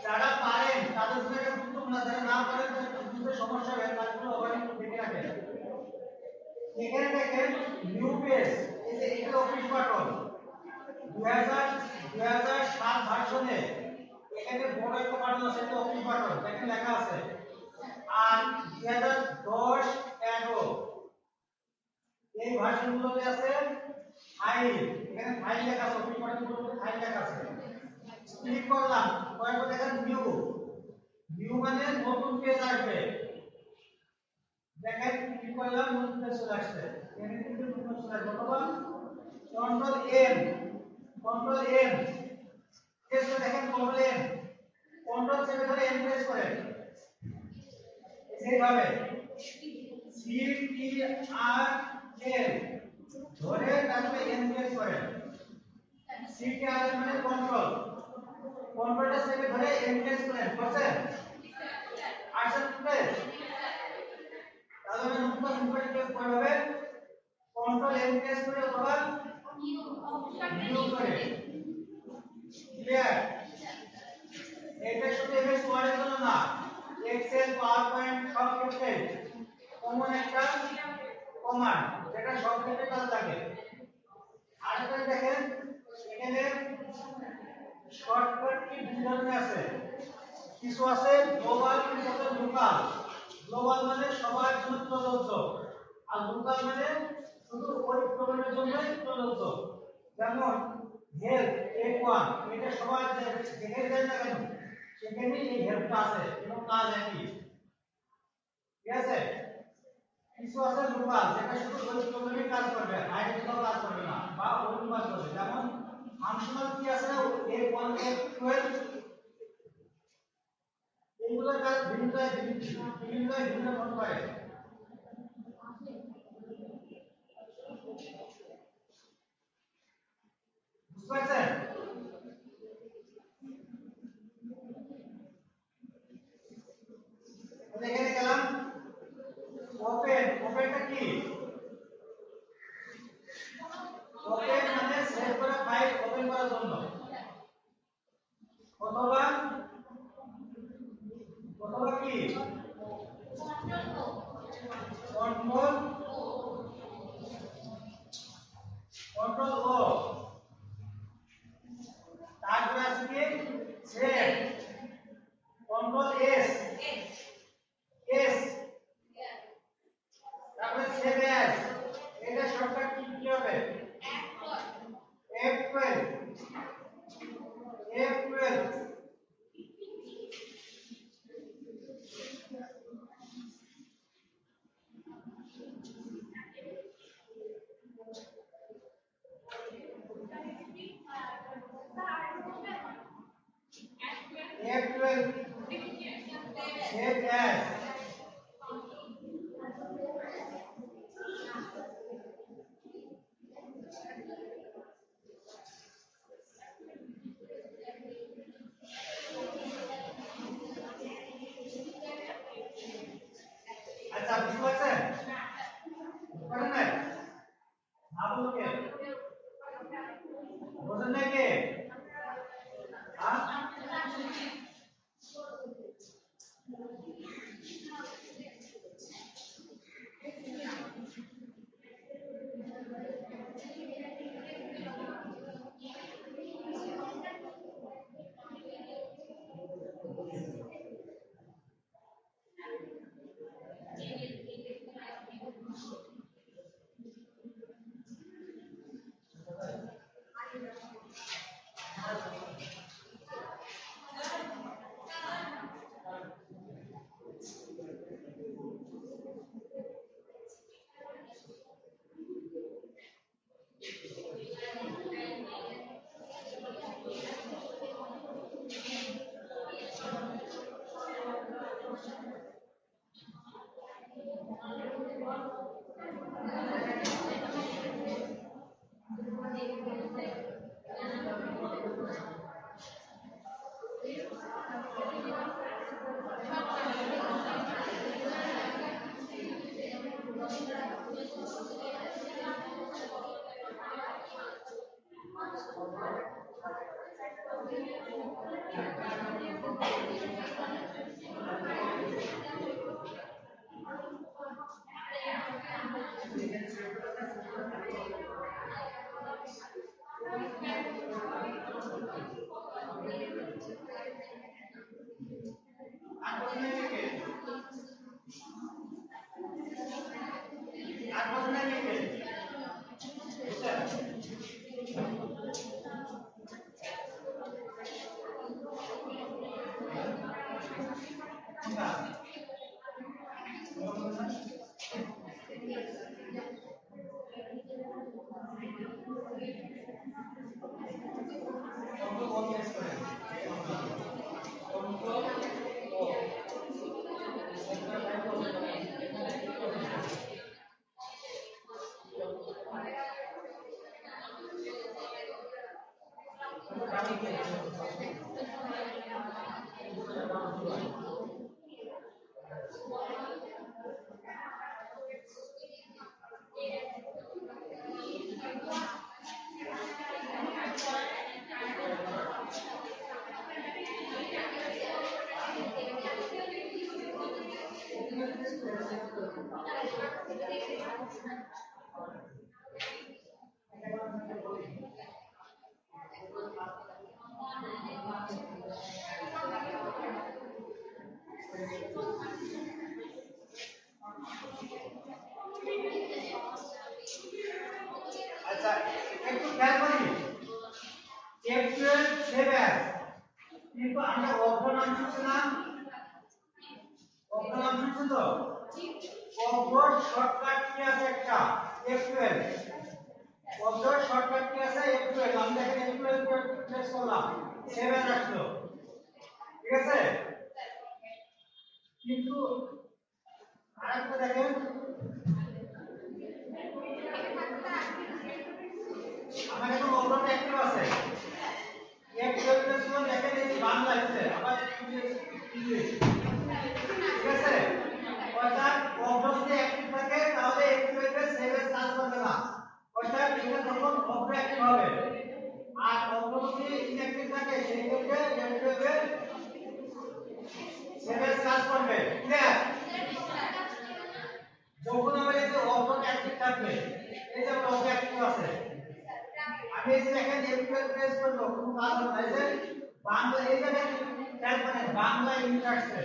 যারা পারেন তাদের জন্য এটা গুরুত্বপূর্ণ যারা না পারেন তাদের বুঝতে সমস্যা হবে তারগুলো আবার একটু দেখে রাখেন এখানে দেখেন নিউ পেজ এই যে এটা অফিস বাটন 2007 ভার্সনে এখানে বড় একটা বাটন আছে এটা অফিস বাটন দেখেন লেখা আছে আর 2010 11 এই ভার্সনগুলোতে আছে ফাইল এখানে ফাইল লেখা আছে অফিস বাটনগুলোতে ফাইল লেখা আছে ক্লিক করলাম কয়েকটা দেখেন নিউ নিউ মানে নতুন পেজ আসবে দেখেন ক্লিক করলাম নতুন পেজ চলে আসছে এখানে কিন্তু নতুন চলে আসবে অথবা কন্ট্রোল এন প্রেস করে দেখেন কন্ট্রোল চেপে ধরে এন প্রেস করেন এইভাবে সি টি আর এন ধরে তারপরে এন প্রেস করেন সি টি আর এন মানে কন্ট্রোলটা চেপে ধরে এন প্রেস করেন বুঝছেন আচ্ছা প্রেস তাহলে নতুন সিম্পল প্রেস করবে কন্ট্রোল এন প্রেস করে অথবা নিউ করে ক্লিয়ার এটা শুধু এমএস ওয়ার্ডের জন্য না এক্সেল পাওয়ারপয়েন্ট সব ক্ষেত্রে কমন একটা কমান্ড যেটা সব ক্ষেত্রে কাজে লাগে আর এটা দেখেন এখানে শর্টকাট কি দুই ধরনের আছে কিছু আছে গ্লোবাল কিছু আছে লোকাল গ্লোবাল মানে সবার জন্য প্রযোজ্য আর লোকাল মানে শুধু ওই প্রোগ্রামের জন্যই প্রযোজ্য যেমন হেল্প F1 এটা সবার যেখানে যায় না কেন সেখানে এই হেল্পটা আছে এবং কাজ একই ঠিক আছে কিছু আছে লোকাল যেটা শুধু ওই প্রোগ্রামে কাজ করবে বাইরে কোথাও কাজ করবে না বা অন্য কাজ করবে যেমন ফাংশনাল কি আছে F1 F12 এইগুলোর কাজ ভিন্ন হতে পারে বুঝতে পারছেন এখানে গেলাম ওপেনটা কি ওপেন মানে সেভ করা ফাইল ওপেন করার জন্য অথবা কি কন্ট্রোল ও তারপরে আসবে সেভ কন্ট্রোল এস তারপরে সেভ অ্যাজ এটা শর্টকাট কি হবে 8 বছরের লিখবে বুঝছেন না কত কোন কেস করে আচ্ছা একটু খেয়াল করি F12 7 কিন্তু আমরা অভ্র নাম শুনছিলাম অভ্র নাম শুনছেন তো অভ্র শর্টকাট কি আছে একটা F12 অভ্র শর্টকাট কি আছে F12 আমি দেখেন F12 প্রেস করলাম 7 আসলো ঠিক আছে কিন্তু আরেকটা দেখেন আমার এখন অভ্রটা অ্যাক্টিভ আছে F12 প্রেস করলে দেখেন এই বাংলা আছে আবার ইংলিশ ঠিক আছে অর্থাৎ অভ্র যদি অ্যাক্টিভ থাকে তাহলে F12 এর 7 কাজ করবে না অর্থাৎ এটা তখন অভ্র অ্যাক্টিভ হবে আর অভ্র যদি ইনঅ্যাক্টিভ থাকে সেই ক্ষেত্রে F12 এর 7 কাজ করবে ক্লিয়ার যখন আমরা এই যে অভ্র অ্যাক্টিভ থাকবে এই যে আমরা অভ্র অ্যাক্টিভ আছে আমি এই যে দেখেন F12 প্রেস করব কোনো কাজ হবে না এই যে বাংলা এই জায়গায় খেয়াল করেন বাংলা ইংলিশ আসছে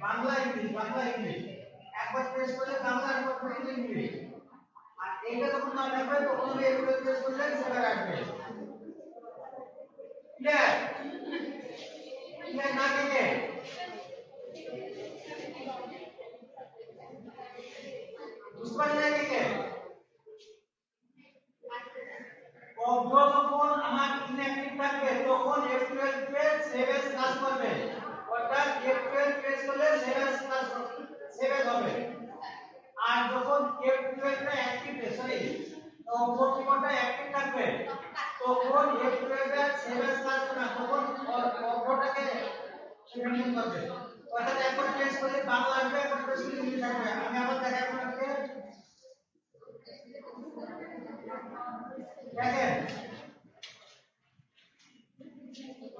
বাংলা ইংলিশ একবার প্রেস করলে বাংলা একবার করলে ইংলিশ আর এইটা যখন না দেখবে তখন আমি F12 প্রেস করলে সেটা আসবে ক্লিয়ার ক্লিয়ার না দেখে বুঝতে পারলেন দেখে অভ্র যখন আমার ইনঅ্যাক্টিভ থাকবে তখন F12 কে 7 কাজ করবে অর্থাৎ F12 প্রেস করলে 7 হবে আর যখন F12 টা অ্যাক্টিভ সরি অভ্র ত্রিকোণটা অ্যাক্টিভ থাকবে তখন F12 এর 7 কাজ করবে না তখন অভ্রটাকে মেনটেন করবে অর্থাৎ একবার প্রেস করলে বাংলা আসবে একবার প্রেস করলে ইংলিশ আসবে আমি আবার দেখাই আপনাদেরকে দেখেন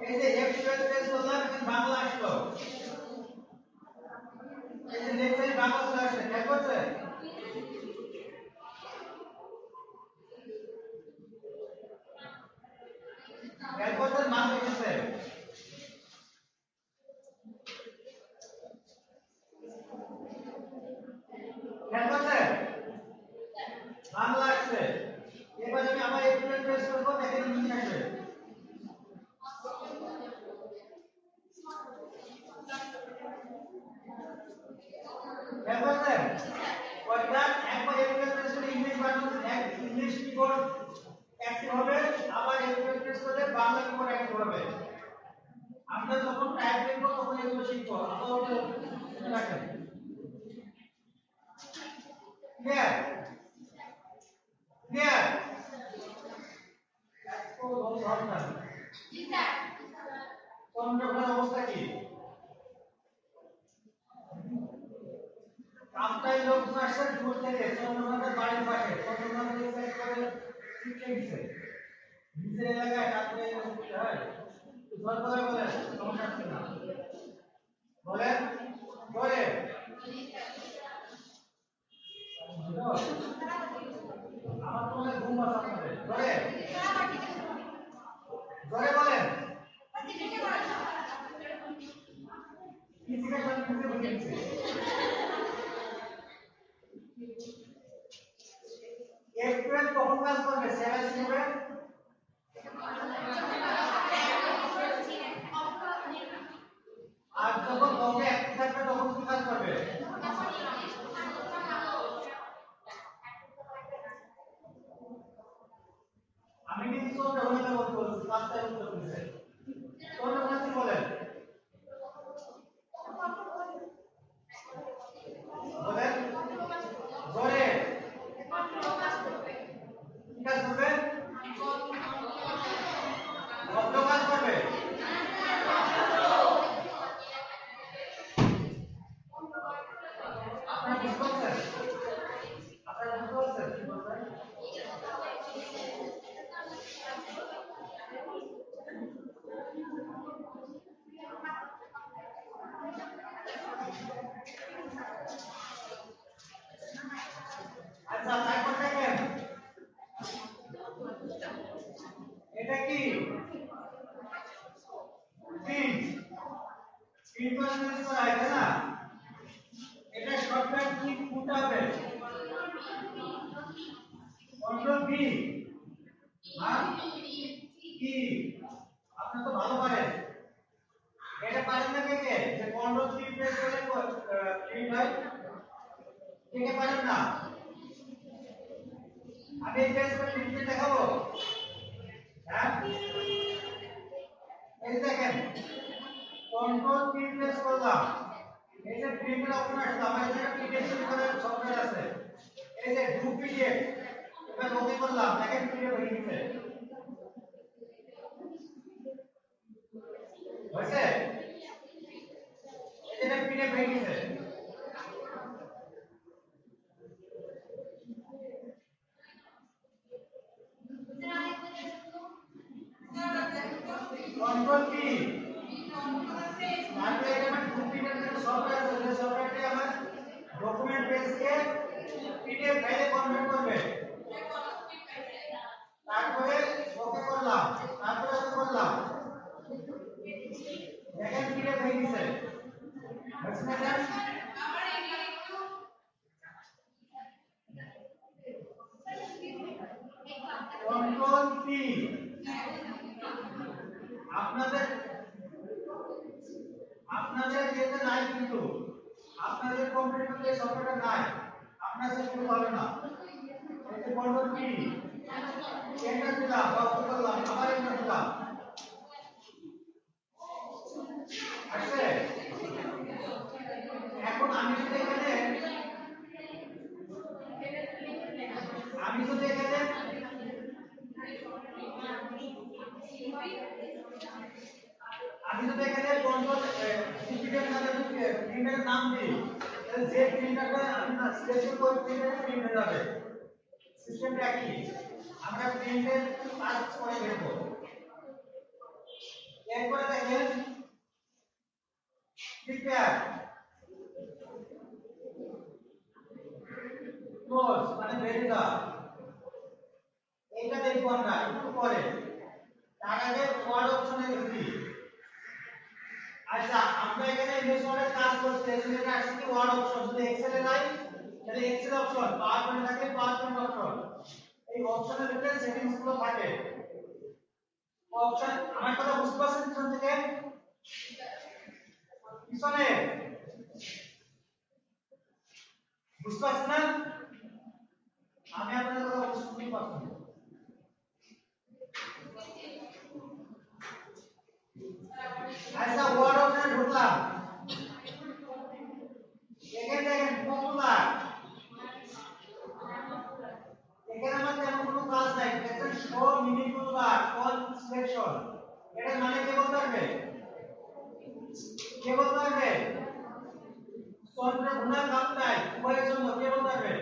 এই যে F12 প্রেস করলাম এখন বাংলা আসলো এই যে লেফট সাইড বাংলা চলে আসছে খেয়াল করছে খেয়াল করছেন মান দেখতেছে খেয়াল করছে বাংলা আসছে এবার আমি আবার F12 প্রেস করব দেখেন ইংলিশ আসবে খেয়াল করছেন অর্থাৎ একবার F12 প্রেস করলে English button English keyboard active হবে আবার F12 প্রেস করলে বাংলা কিবোর্ড অ্যাক্টিভ হবে আমরা যখন টাইপ লিখব তখন এগুলো শিখব আপাতত শুনে রাখেন ক্লিয়ার ক্লিয়ার এত ধর না জি স্যার চন্দ্রঘোষের অবস্থা কি কামতাই লোক আসছে দূর থেকে চন্দ্রঘোষের বাড়ির পাশে চন্দ্রঘোষের সাইড করে শিখে গেছে নিচে এলাকায় রাত্রে হয় জল করে বলেন সমস্যা আছে না বলেন বলে আমার তো মনে ঘুম আসা আপনাদের বলে বলে বলেন কি জিজ্ঞাসা করতে বলেছে স্টুডেন্ট কখন কাজ করবে? 7 স্টুডেন্ট আর যখন কমে একটি থাকবে তখন কি কাজ করবে? আমি কিন্তু তোমরা হইতে বলতে কাজটা উত্তর দিতে তোমরা কি বলেন? বলেন জোরে কি কাজ করবে? ভদ্র কাজ করবে। আপনারা বুঝতে পারছেন? আপনারা বুঝতে পারছেন কি বলছেন? আচ্ছা তারপর দেখেন এটা কি প্রিন্ট প্রিন্ট করা হয়েছে না? এটা শর্টকাট কি কোনটা হবে? কন্ট্রোল ভি আর কি আপনি তো ভালো পারেন এটা পারেন না কে কে যে কন্ট্রোল ভি প্রেস করলে প্রিন্ট হয় কে কে পারেন না? আমি এই প্রেস করে প্রিন্ট দেখাবো। হ্যাঁ এই দেখেন কন্ট্রোল ভি প্রেস করলাম এই যে প্রিন্টের অপশন আসছে আমার এখানে পিডিএফ করার সফটওয়্যার আছে এই যে ডু পিডিএফ এটা ওকে করলাম দেখেন পিডিএফ হয়ে গেছে হয়েছে এটা পিডিএফ হয়ে গেছে কন্ট্রোল কি তারপরে এটা আমার ডু পিডিএফ এর সফটওয়্যার আছে সেই সফটওয়্যারটি আমার ডকুমেন্ট পেজকে পিডিএফ ফাইলে কনভার্ট করবে তারপরে ওকে করলাম তারপরে ওকে করলাম দেখেন পিডিএফ হয়ে গেছে হয়েছে না স্যার কন্ট্রোল পি আপনাদের আপনাদের যেতে নাই কিন্তু আপনাদের কম্পিউটারে সফটওয়্যার নাই আপনার সে শুরু হবে না এতে কন্ট্রোল পি এন্টার দিলাম বক্স করলাম আবার এন্টার দিলাম আসছে এখন আমি যদি এখানে কন্ট্রোল সিপিএম নামে প্রিন্টারের নাম দিই তাহলে যে প্রিন্টারটা আমি না সিলেকশন করে প্রিন্টারে প্রিন্ট হয়ে যাবে সিস্টেমটা কি আমরা প্রিন্টের কাজ করে দেখব এরপরে দেখেন প্রিপেয়ার ক্লোজ মানে বেরিয়ে দাও এইটা দেখব আমরা একটু পরে তার আগে ওয়ার্ড অপশনে ঢুকি আচ্ছা আমরা এখানে ইংলিশ ওয়ার্ডের কাজ করতে এখানে আসছে কি ওয়ার্ড অপশন যদি এক্সেল এ নাই তাহলে এক্সেল অপশন পাওয়ার পয়েন্ট থাকে পাওয়ার পয়েন্ট অপশন এই অপশনের ভিতরে সেটিংস গুলো থাকে অপশন আমার কথা বুঝতে পারছেন পিছন থেকে পিছনে বুঝতে পারছেন না আমি আপনাদের কথা বুঝতে পারছি না আচ্ছা ওয়ার্ড অপশনে ঢুকলাম এখানে দেখেন পপুলার এখানে আমার তেমন কোনো কাজ নাই দেখেন শো মিনিমাল বার অল সিলেকশন এটা মানে কে বলতে পারবে চন্দ্রঘোনা কাপ্তাই উভয়ের জন্য কে বলতে পারবে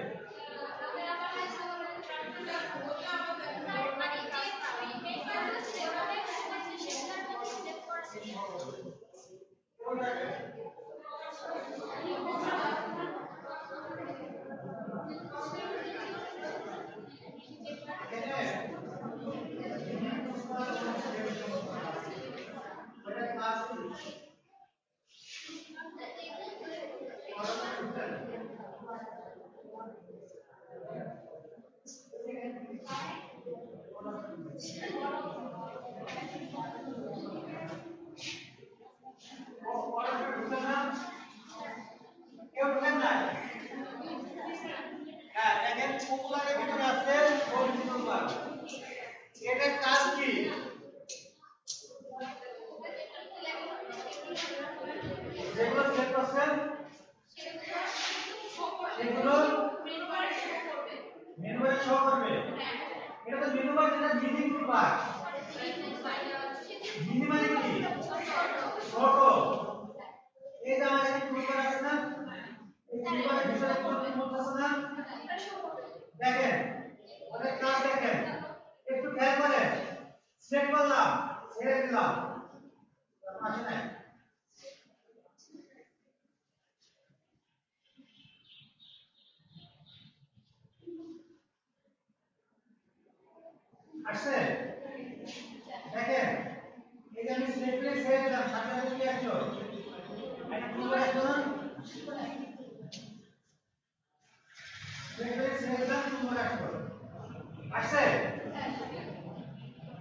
কেউ ঢুকেন না। হ্যাঁ, দেখেন পপুলারের ভিতরে আছে পরিচিত বার। এটার কাজ কি? যেগুলো সেট করছেন সেগুলো মেনু বারে শো করবে। এটা তো মেনু বার, যেটা মিনি বার। মিনি মানে কি? ছোট। এই যে আমাদের এখানে টুলবার আছে না, এই টুলবারের ভিতরে কোন টুল আছে না, দেখেন ওদের কাজ দেখেন, একটু খেয়াল করেন। সেট করলাম, ছেড়ে দিলাম, আসে না। আসছে, দেখেন এই যে আমি সেট করে ছেড়ে দিলাম, সাথে সাথে কি আসলো, একটা টুলবার আসলো না, সেট করে ছেড়ে দিলাম, টুলবার আসলো। আসছে,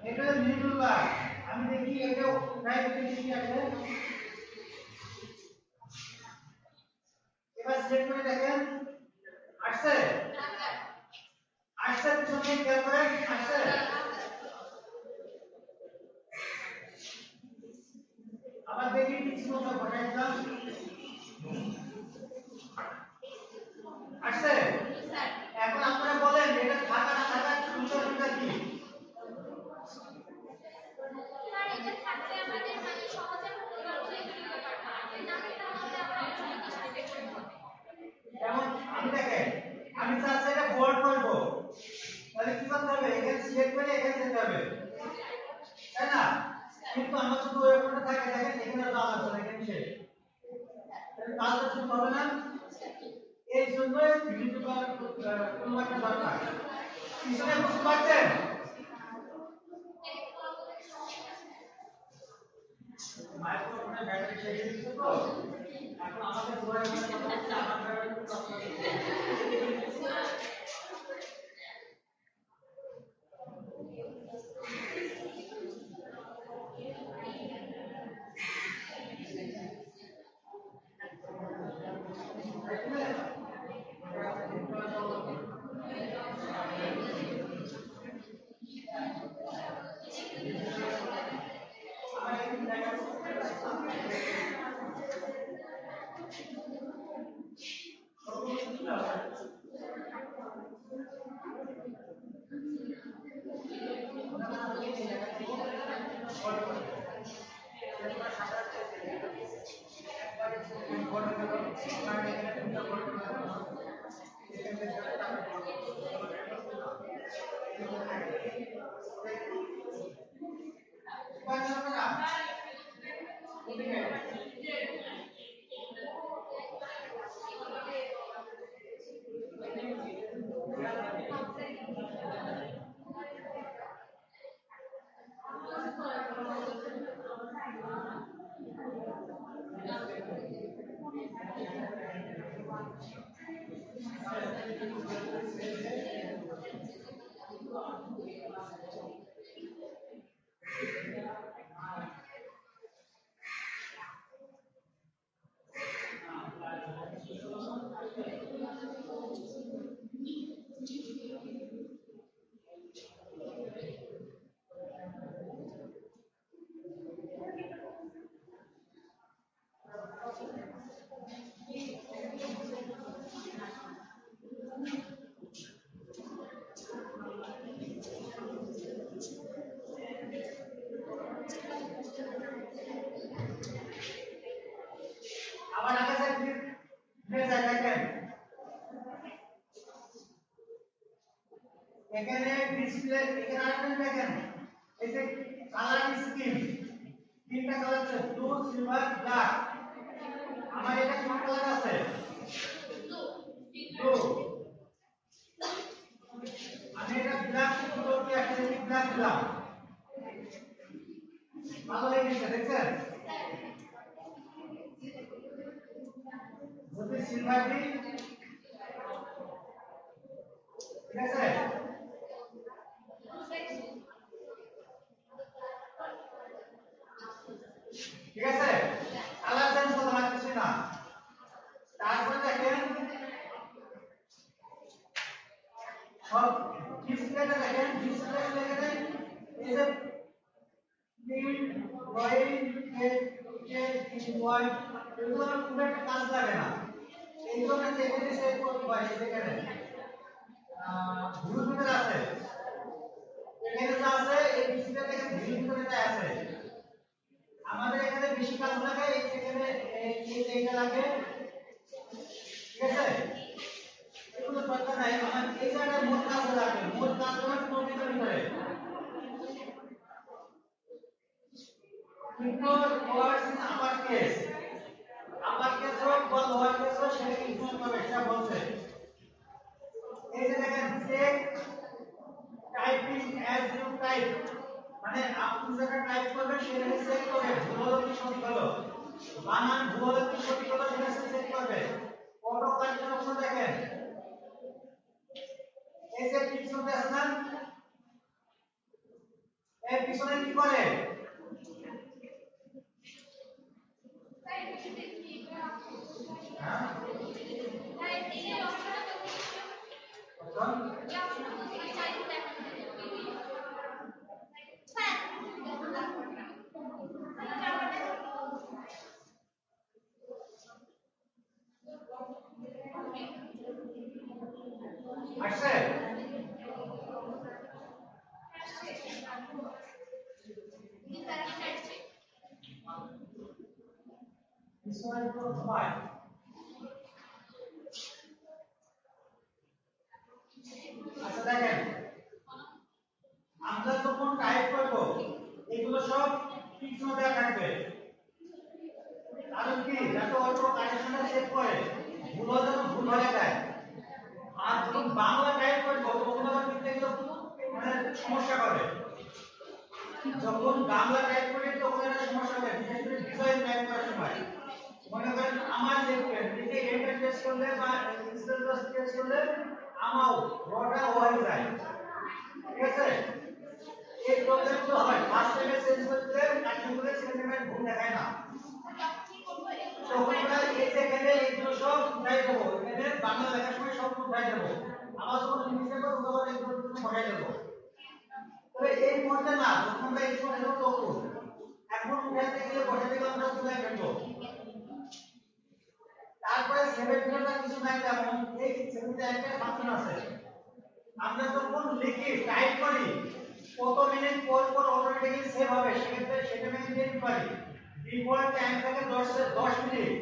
এটা মিনি টুলবার। আমি দেখি এটা ট্রাই করে দেখি কি আসে। এবার সেট করে দেখেন, আসছে, আসছে, পিছনে খেয়াল করেন, আসছে। আবার দেখি কিছু মতো বসাই দিলাম, আসছে। এখন আপনারা বলেন এটা থাকা না থাকার বিষয়টা কি? এটা থাকলে আমাদের মানে সহজে পরিবর্তন করতে পারবো। এটা না থাকলে আমরা অনেক সময় কিছু করতে হবে। যেমন আমি দেখেন, আমি চাচ্ছি এটা বোল্ড করব, তাহলে কি করতে হবে? এখানে সিলেক্ট করে এখানে যেতে হবে, তাই না? কিন্তু আমার যদি ওই অপশনটা থাকে, দেখেন এখানে দাও আছে, দেখেন শেষ, তাহলে কাজটা শুরু হবে না। এই জন্য ভিডিও কোনো একটা দরকার। পিছনে বুঝতে পারছেন? মাইক্রোফোনের ব্যাটারি শেষ হয়ে গেছে তো, এখন আমাদের পুরো কথা হচ্ছে আমার ব্যাটারি কষ্ট হচ্ছে। আবার আকাশে ফিরে যায়, দেখেন এখানে ডিসপ্লে, এখানে আরেকটা দেখেন, এই যে কালার স্কিম, তিনটা কালার আছে, ব্লু, সিলভার, ব্ল্যাক। আমার এটা কোন কালার আছে? ব্লু। আমি এটা ব্ল্যাক করতে একটা ব্ল্যাক দিলাম, ভালো হয়ে গেছে, দেখছেন? যদি সিলভার দিই, ঠিক আছে? এই যে প্রিন্ট ড্রয়িং ওয়ার্ড এগুলো আমার খুব একটা কাজ লাগে না এই জন্য এখানে সেভ করতে পারি এখানে ভিউ ভিতরে আছে এখানে যা আছে এই ডিসপ্লে থেকে ভিউ ভিতরে যা আছে আমাদের এখানে বেশি কাজ লাগে এখানে এই এইটা লাগে ঠিক আছে এগুলো দরকার নাই আমার এই জায়গায় মোট কাজ লাগে মোট কাজ হলো কম্পিউটার ভিতরে ignore words in upper case হোক বা লোয়ার কেস হোক সেটাকে ইগনোর করবে সেটা বলছে এই যে দেখেন check typing as you type মানে আপনি যেটা টাইপ করবেন সেটা চেক করবে ভুল হলো কি সঠিক হলো বানান ভুল হলো কি সঠিক হলো সেটা চেক করবে অটো কারেকশন অপশন দেখেন এই যে পিছনে আছে না এর পিছনে কি করে হ্যাঁ আসছে পিছনে তো ঘুমায় আচ্ছা দেখেন আমরা যখন টাইপ করব এগুলো সব পিছনে দেওয়া থাকবে কারণ কি যাতে অল্প কারেকশনটা চেক করে ভুল হলে যেন ভুল হয়ে যায় আর যখন বাংলা টাইপ করব তখন আবার কিন্তু এগুলো মানে সমস্যা করে যখন বাংলা টাইপ করি তখন একটা সমস্যা হয় বিশেষ করে ডিজাইন টাইপ করার সময় মনে করেন আমার লিখবেন লিখে এন্টার প্রেস করলে বা স্পেস প্রেস করলে আমাও রটা হয়ে যায় ঠিক আছে এই প্রবলেম তো হয় ফার্স্ট টাইমে চেঞ্জ করতে কাটিং করে সেকেন্ড টাইমে ভুল দেখায় না তখন আমরা এই সেকেন্ডে এইগুলো সব উঠাই দেবো এখানে বাংলা লেখার সময় সব উঠাই দেবো আবার যখন ইংলিশে করব তখন এগুলো বসাই দেবো তবে এই মুহূর্তে না যখন আমরা এই সময় দেবো তখন এখন উঠাইতে গেলে বসাতে গেলে আমরা উঠাই ফেলবো তারপরে সেভেন ভিতরটা কিছু নাই তেমন এই সেভেনটা একটা ফাংশন আছে আমরা যখন লিখি টাইপ করি কত মিনিট পর পর অটোমেটিক্যালি সেভ হবে সেক্ষেত্রে সেটা মেনটেন দিতে পারি ডিফল্ট টাইম থাকে 10 মিনিট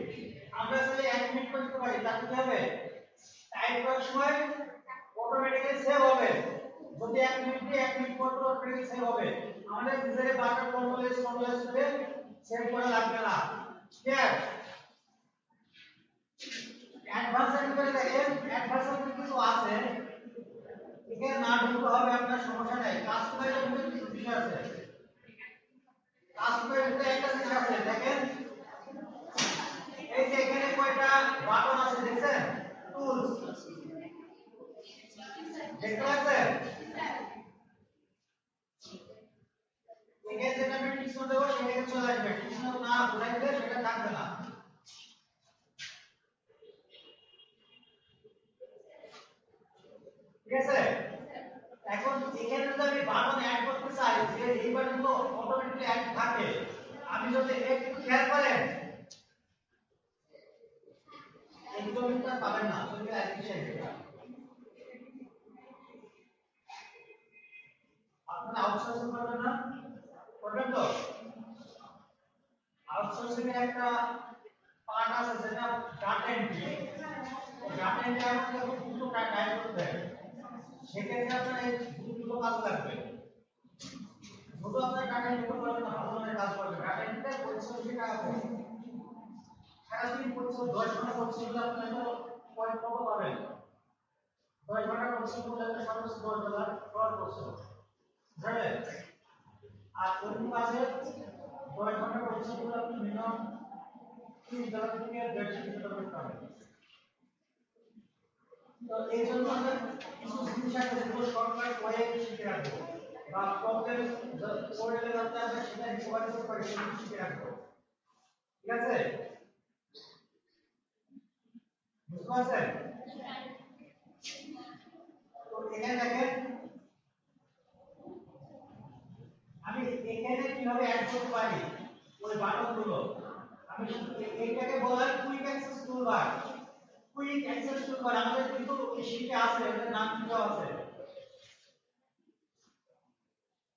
আমরা চাইলে 1 মিনিট করতে পারি তাহলে কি হবে টাইপ করার সময় অটোমেটিক্যালি সেভ হবে যদি 1 মিনিট দিয়ে 1 মিনিট পর পর অটোমেটিক্যালি সেভ হবে আমাদের নিজেরে বারবার কন্ট্রোল করে সেভ করা লাগবে না ক্লিয়ার অ্যাডভান্সড করে দেখেন অ্যাডভান্সড কিছু আছে এখানে না ঢুকতে হবে আপনার সমস্যা নাই কাস্টমাইজের মধ্যে কিছু বিষয় আছে কাস্টমাইজের একটা জিনিস আছে দেখেন এই যে এখানে কয়টা বাটন আছে দেখছেন টুলস দেখতে পাচ্ছেন এখানে যেটা আমি টিক দেবো সেটাকে চলে আসবে টিক না ঘুরাই দিলে সেটা থাকবে না ঠিক আছে এখন এখানে যদি আমি বাটন অ্যাড করতে চাই যে এই বাটন তো অটোমেটিক্যালি অ্যাড থাকে আমি যদি একটু খেয়াল করেন একদম এটা পাবেন না যদি একই সাইডে আপনারা আউটসোর্সিং করবেন না করবেন তো আউটসোর্সিং এর একটা পার্ট আছে যেটা ডাটা এন্ট্রি ডাটা এন্ট্রি আমাকে দুটো টাইপ করতে হবে সেক্ষেত্রে আপনার এই দুটো কাজ লাগবে দুটো আপনার ডাটা এন্ট্রি করবেন না ভালো মানে কাজ করবে ডাটা এন্ট্রিতে পরিশ্রম বেশি টাকা পাবে সারাদিন পরিশ্রম 10 ঘন্টা পরিশ্রম করলে আপনি পয়েন্ট কত পাবেন 10 ঘন্টা পরিশ্রম করলে আপনি সর্বোচ্চ $10 ফ্রড করছেন বুঝলেন আর অন্য কাজে 10 ঘন্টা পরিশ্রম করলে আপনি মিনিমাম $30 থেকে $150 পাবেন তো এই জন্য আমরা কিছু জিনিস আছে যেগুলো শর্টকাট ওয়ে শিখে রাখবো বা প্রবলেম পড়লে যাতে আমরা সেটা রিকভারি করতে পারি সেটা শিখে রাখবো ঠিক আছে বুঝতে পারছেন তো এখানে দেখেন কিভাবে অ্যাড করতে পারি ওই বাটনগুলো আমি এইটাকে বলা হয় quick access toolbar. Quick access toolbar আমাদের কিন্তু এই শীটে আছে, এর নাম কি দেওয়া আছে?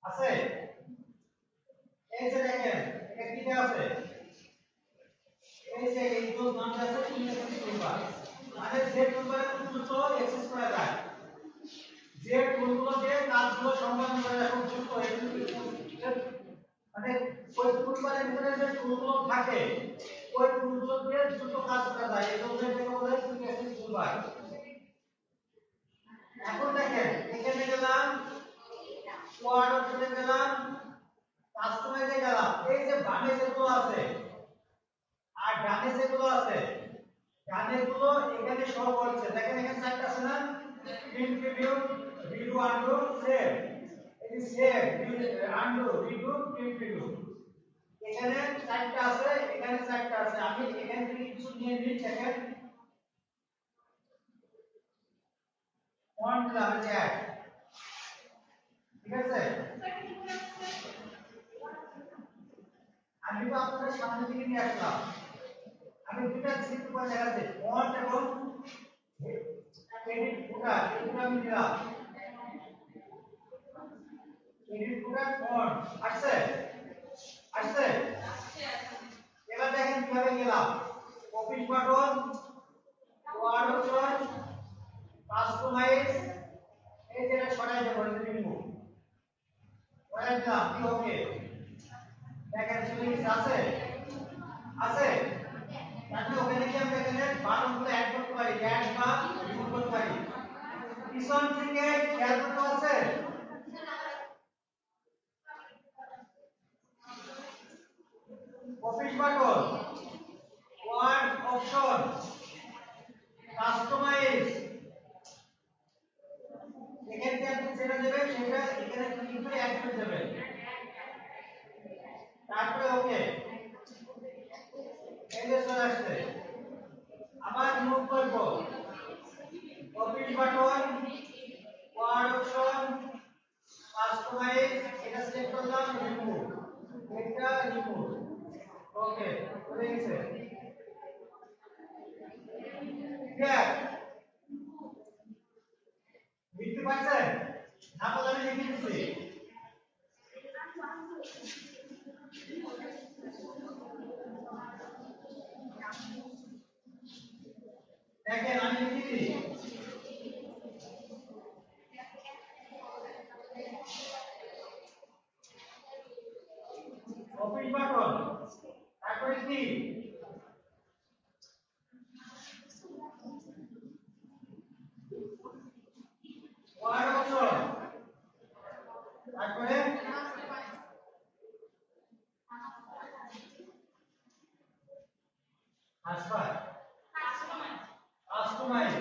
আছে এই যে দেখেন এটা কি দেওয়া আছে? এই যে এইগুলো নাম দেওয়া আছে কুইক অ্যাক্সেস টুলবার। মানে যে টুলবারে খুব দ্রুত অ্যাক্সেস করা যায়, যে টুলগুলো দিয়ে কাজগুলো সম্পাদন করা যায় খুব দ্রুত, মানে ওই টুলবারের ভিতরে যে টুলগুলো থাকে ওই টুলগুলো দিয়ে দ্রুত কাজ করা যায়, এগুলোকে বলা হয় কুইক অ্যাক্সেস টুলবার। এখন দেখেন এখানে গেলাম, ওয়ার্ড অপশনে গেলাম, কাস্টমাইজে গেলাম, এই যে বামে যেগুলো আছে আর ডানে যেগুলো আছে, ডানে গুলো এখানে শো করছে। দেখেন এখানে চারটা আছে না, print preview, redo, undo, save. এই save, undo, redo, print preview, এখানে চারটা আছে, এখানে চারটা আছে। আমি এখান থেকে কিছু নিয়ে নিই। দেখেন ফন্ট দিলাম যে অ্যাড, ঠিক আছে। আমি তো আপনাদের সামনে থেকে নিয়ে আসলাম, আমি দুটো সিট করে দেখাচ্ছি, ফন্ট এবং এডিট ফুটার, এগুলো আমি দিলাম। এডিট ফুটার ফন্ট আসছে, আসছে। এবার দেখেন কিভাবে গেলাম, copy button, Word option, customize, এই যেটা সরাই দেব, রিমুভ করে দিলাম, কি ওকে। দেখেন চলে গেছে, আছে, আছে। তাহলে ওখানে কি আমরা এখানে বাটনগুলো অ্যাড করতে পারি, অ্যাড বা রিমুভ করতে পারি। পিছন থেকে খেয়াল করতে আছে, Office button, Word option, customize, এখানে কি আপনি যেটা দেবেন সেটা এখানে ক্লিক করে অ্যাড করে দেবেন, তারপরে ওকে, এই যে চলে আসছে। আবার রিমুভ করব, Office button, Word option, customize, এটা সিলেক্ট করলাম, রিমুভ, এটা রিমুভ, ওকে হয়ে গেছে। ক্লিয়ার? লিখতে পারছেন? না বলে আমি লিখে দিচ্ছি। দেখেন আমি লিখে দিই, অফিস বাটন, তারপরে কি ওয়ার্ড অপশন, তারপরে ট্রান্সফার, কাস্টমাইজ,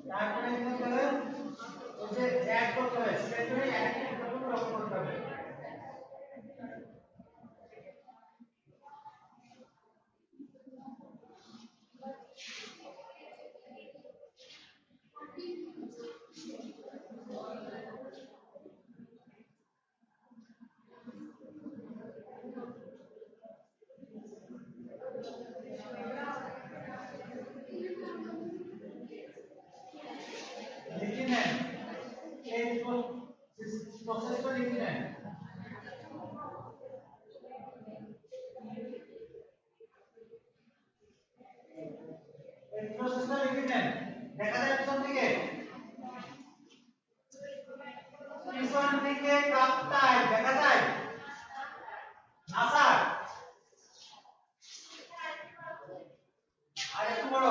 তারপরে কি করতে হবে, ওই যে অ্যাড করতে হবে, সেখানে অ্যাড করতে হবে। লিখে নেন, এই প্রসেসটা লিখে নেন। এই প্রসেসটা লিখে নেন, দেখা যায় পিছন থেকে, পিছন থেকে কাপটাই দেখা যায় না স্যার, আর একটু বড়,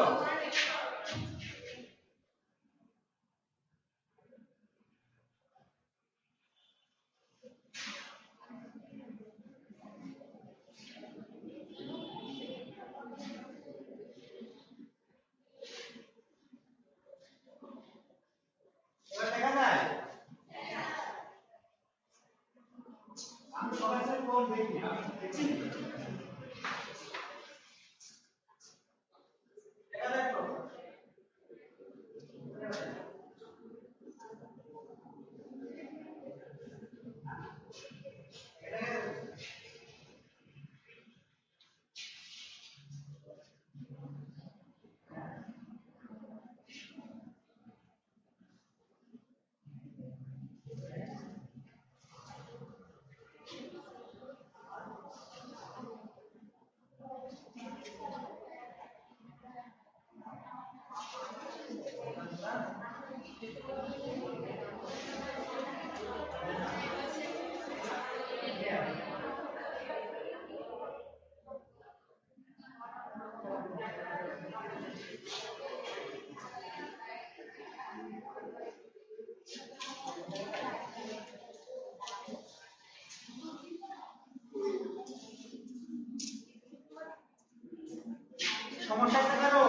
সমস্যা আছে কারো?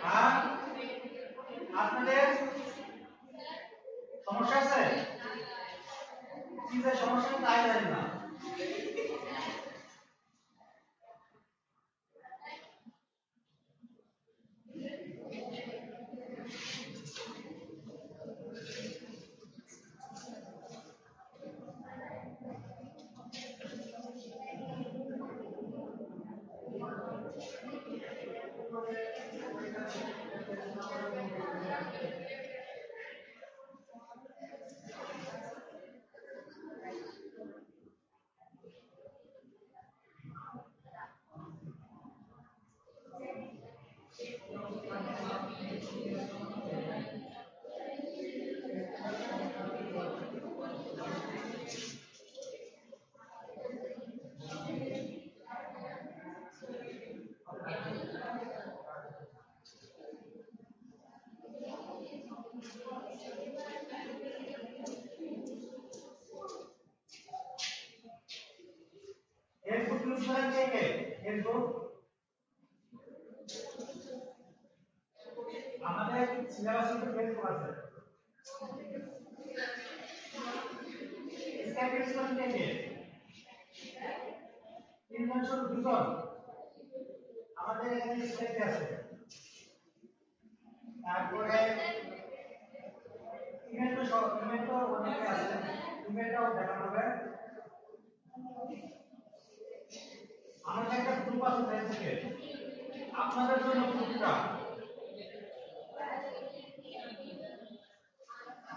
হ্যাঁ, আপনাদের সমস্যা আছে? কি যে সমস্যা তাই জানি না। আমাদের সিলেবাসে তো ফেল করেছে স্ক্যাপিং স্টোন থেকে তিনজন শুধু দুজন আমাদের এখানে স্টেপে আছে তারপরে ইমেল তো অনেকে আছে ইমেলটাও দেখানো হবে আমাদের একটা গ্রুপ আছে ফেসবুকে আপনাদের জন্য গ্রুপটা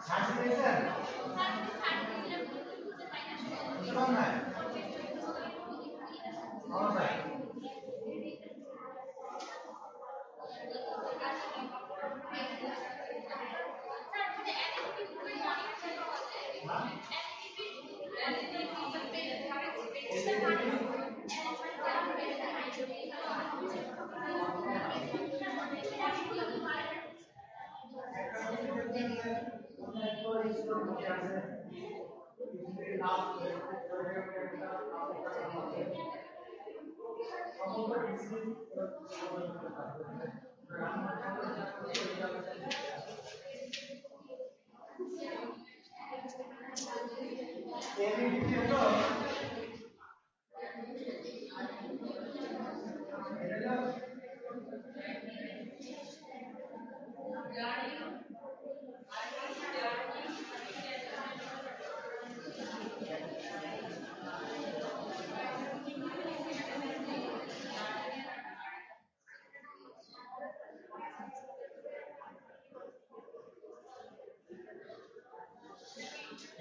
সার্চ দিয়েছেন বুঝলাম না পাওয়া যায়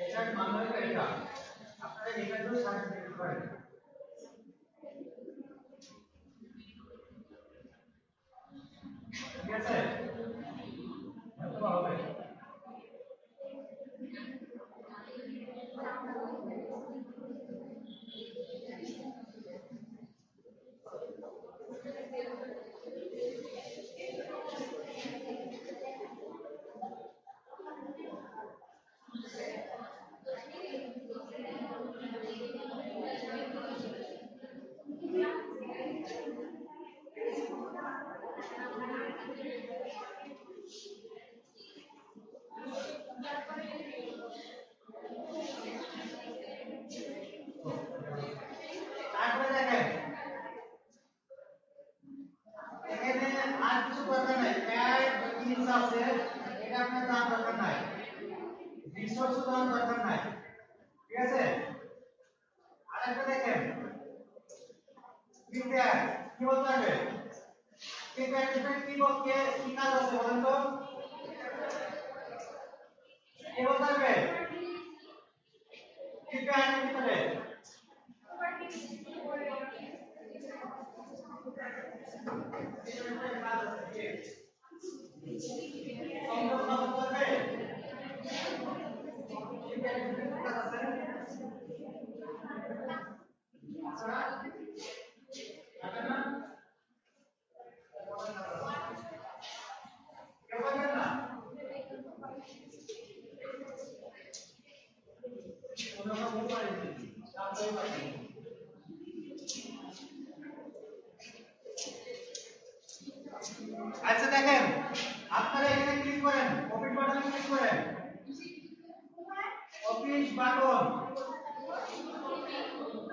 এটার মানে হলো এটা আপনারা এখানেও সার্চ দিতে পারেন ঠিক আছে তো হবে তারপরে দেখেন এখানে আর কিছু দরকার নাই প্যাড জিনিস আছে এটা আপনার দাম দরকার নাই রিসোর্স দাম দরকার নাই ঠিক আছে আরেকটা দেখেন প্রিপেয়ার কি বলতে হবে প্রিপেয়ার কি বলতে কি কাজ আছে বলেন তো কি বলতে হবে প্রিপেয়ার ভিতরে অফিস বাটন,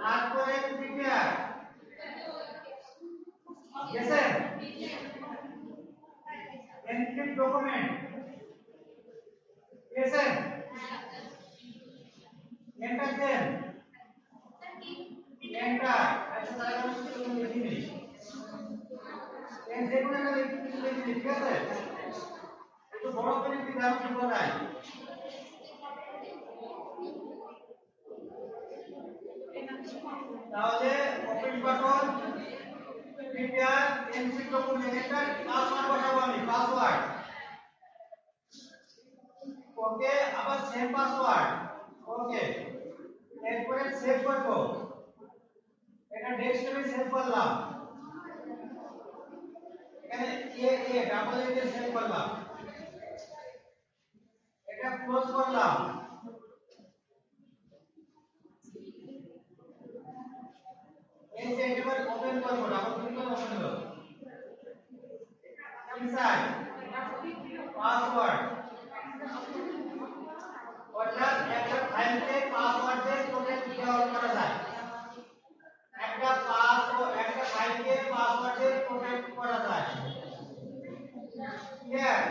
তারপরে প্রিপেয়ার, গেছেন, এনক্রিপ্ট ডকুমেন্ট, গেছেন, এন্টার দেন, এন্টার, আচ্ছা তাহলে আমি কিছু লিখি নি, যে কোনো একটা লিখি, ঠিক আছে, একটু বড় করে লিখতে আমি কি বলাই, তাহলে office button, prepare, encrypt document, enter, password বসাবো আমি, পাসওয়ার্ড, ওকে, আবার সেম পাসওয়ার্ড, ওকে, এরপরে সেভ করব, এটা ডেস্কটপে সেভ করলাম, এখানে ডাবল এ দিয়ে সেভ করলাম, এটা ক্লোজ করলাম, এই যে এবার ওপেন করব, ডাবল ক্লিক করে ওপেন হলো, ইনসাইড পাসওয়ার্ড, অর্থাৎ একটা ফাইলকে পাসওয়ার্ড দিয়ে প্রোটেক্ট করা যায়, একটা ফাইলকে পাসওয়ার্ড দিয়ে প্রোটেক্ট করা যায়, ক্লিয়ার,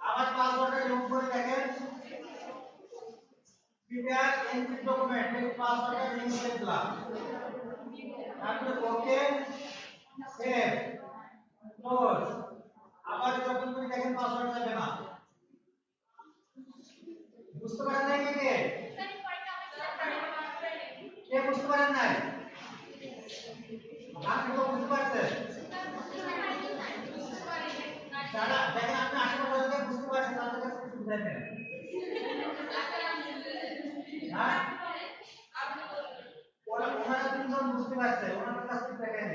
আবার পাসওয়ার্ডটা যোগ করে দেখেন, প্রিপেয়ার এনক্রিপ্ট ডকুমেন্ট, এই পাসওয়ার্ডটা লিখে দিলাম, তারপরে ওকে, সেভ, ক্লোজ, আবার যখন করে দেখেন পাসওয়ার্ড যাবে না, বুঝতে পারেন নাই কে বুঝতে পারেন নাই, আপনি তো বুঝতে পারছেন, যারা দেখেন আপনি আশেপাশে থেকে বুঝতে পারছেন তাদের কাছে কিছু বুঝাবেন, হ্যাঁ ওনারা তিনজন বুঝতে পারছে, ওনাদের কাছে দেখেন,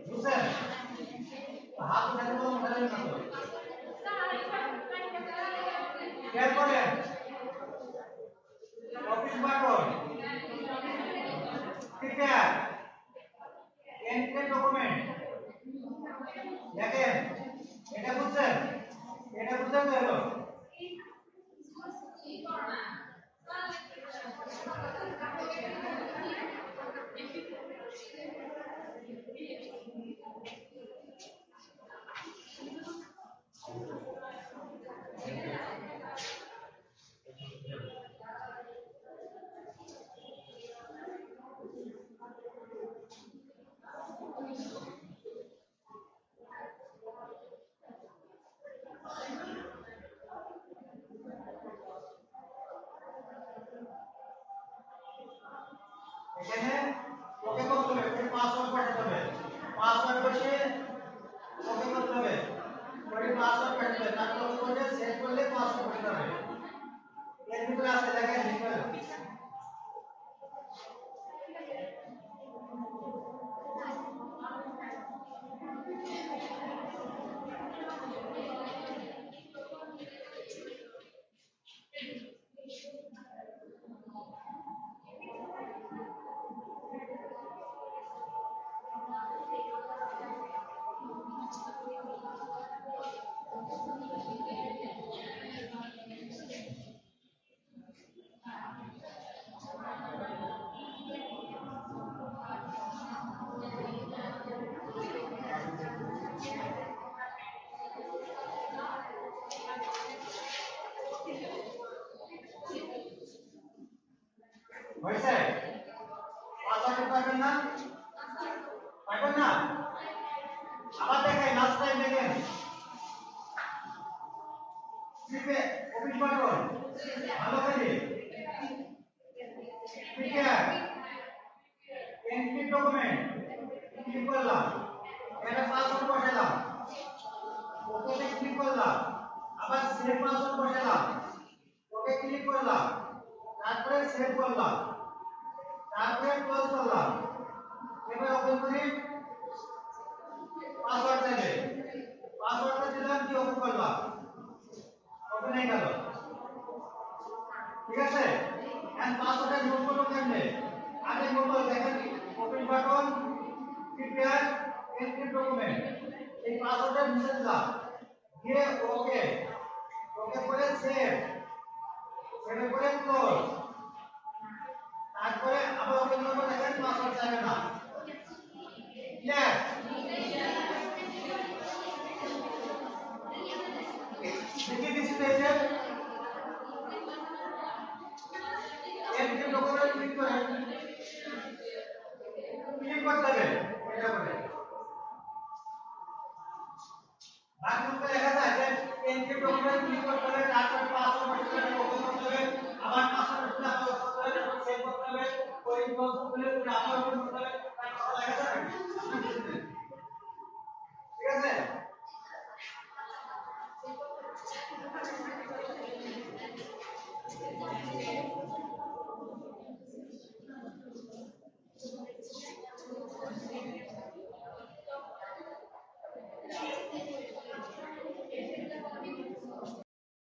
বুঝছেন, হাত উঠাতে বলো, উঠালেন না তো, খেয়াল করেন, office button, prepare, encrypt document, দেখেন, এটা বুঝছেন, এটা বুঝছেন তো হলো, এখানে ওকে করতে হবে, ওই পাসওয়ার্ড পাঠাতে হবে, পাসওয়ার্ড বসিয়ে ওকে করতে হবে, ওই পাসওয়ার্ড পাঠাতে হবে, তারপর ওকে করে সেভ করলে পাসওয়ার্ড পাঠাতে হবে, এর ভিতরে আছে দেখেন লিখে, হয়েছে, পাসওয়ার্ড পাবেন না, পাবেন না, আবার দেখাই লাস্ট টাইম দেখেন, স্লিপে অফিস বাটন, ভালো করে, প্রিপেয়ার, এনক্রিপ্ট ডকুমেন্ট, ক্লিক করলাম, এটা পাসওয়ার্ড বসালাম, ওকে ক্লিক করলাম, আবার সেভ পাসওয়ার্ড বসালাম, ওকে ক্লিক করলাম, তারপরে সেভ করলাম, তারপরে ক্লোজ করলাম, এবার ওপেন করি, পাসওয়ার্ড চাইবে, পাসওয়ার্ডটা দিলাম, কি ওপেন করলাম, ওপেন হয়ে গেল, ঠিক আছে, এন্ড পাসওয়ার্ডটা নোট করব কেমনে, আগে বলবো দেখেন, open button, prepare, encrypt document, এই পাসওয়ার্ডটা মুছে দিলাম, দিয়ে ওকে ওকে করে সেভ সেভে করে ক্লোজ তারপরে আবার ওকে করব দেখেন পাসওয়ার্ড যাবে না ক্লিয়ার দেখি দিছি পেয়েছে এন্ট্রি ডকুমেন্ট ক্লিক করেন ক্লিক করতে হবে এটা করে বাকিটা লেখা যায় যে এন্ট্রি ডকুমেন্ট ক্লিক করতে হবে তারপর পাসওয়ার্ড ওকে করতে হবে আবার পাসওয়ার্ড ফিল আপ করতে হবে সেভ করতে হবে ওই ক্লোজ করলে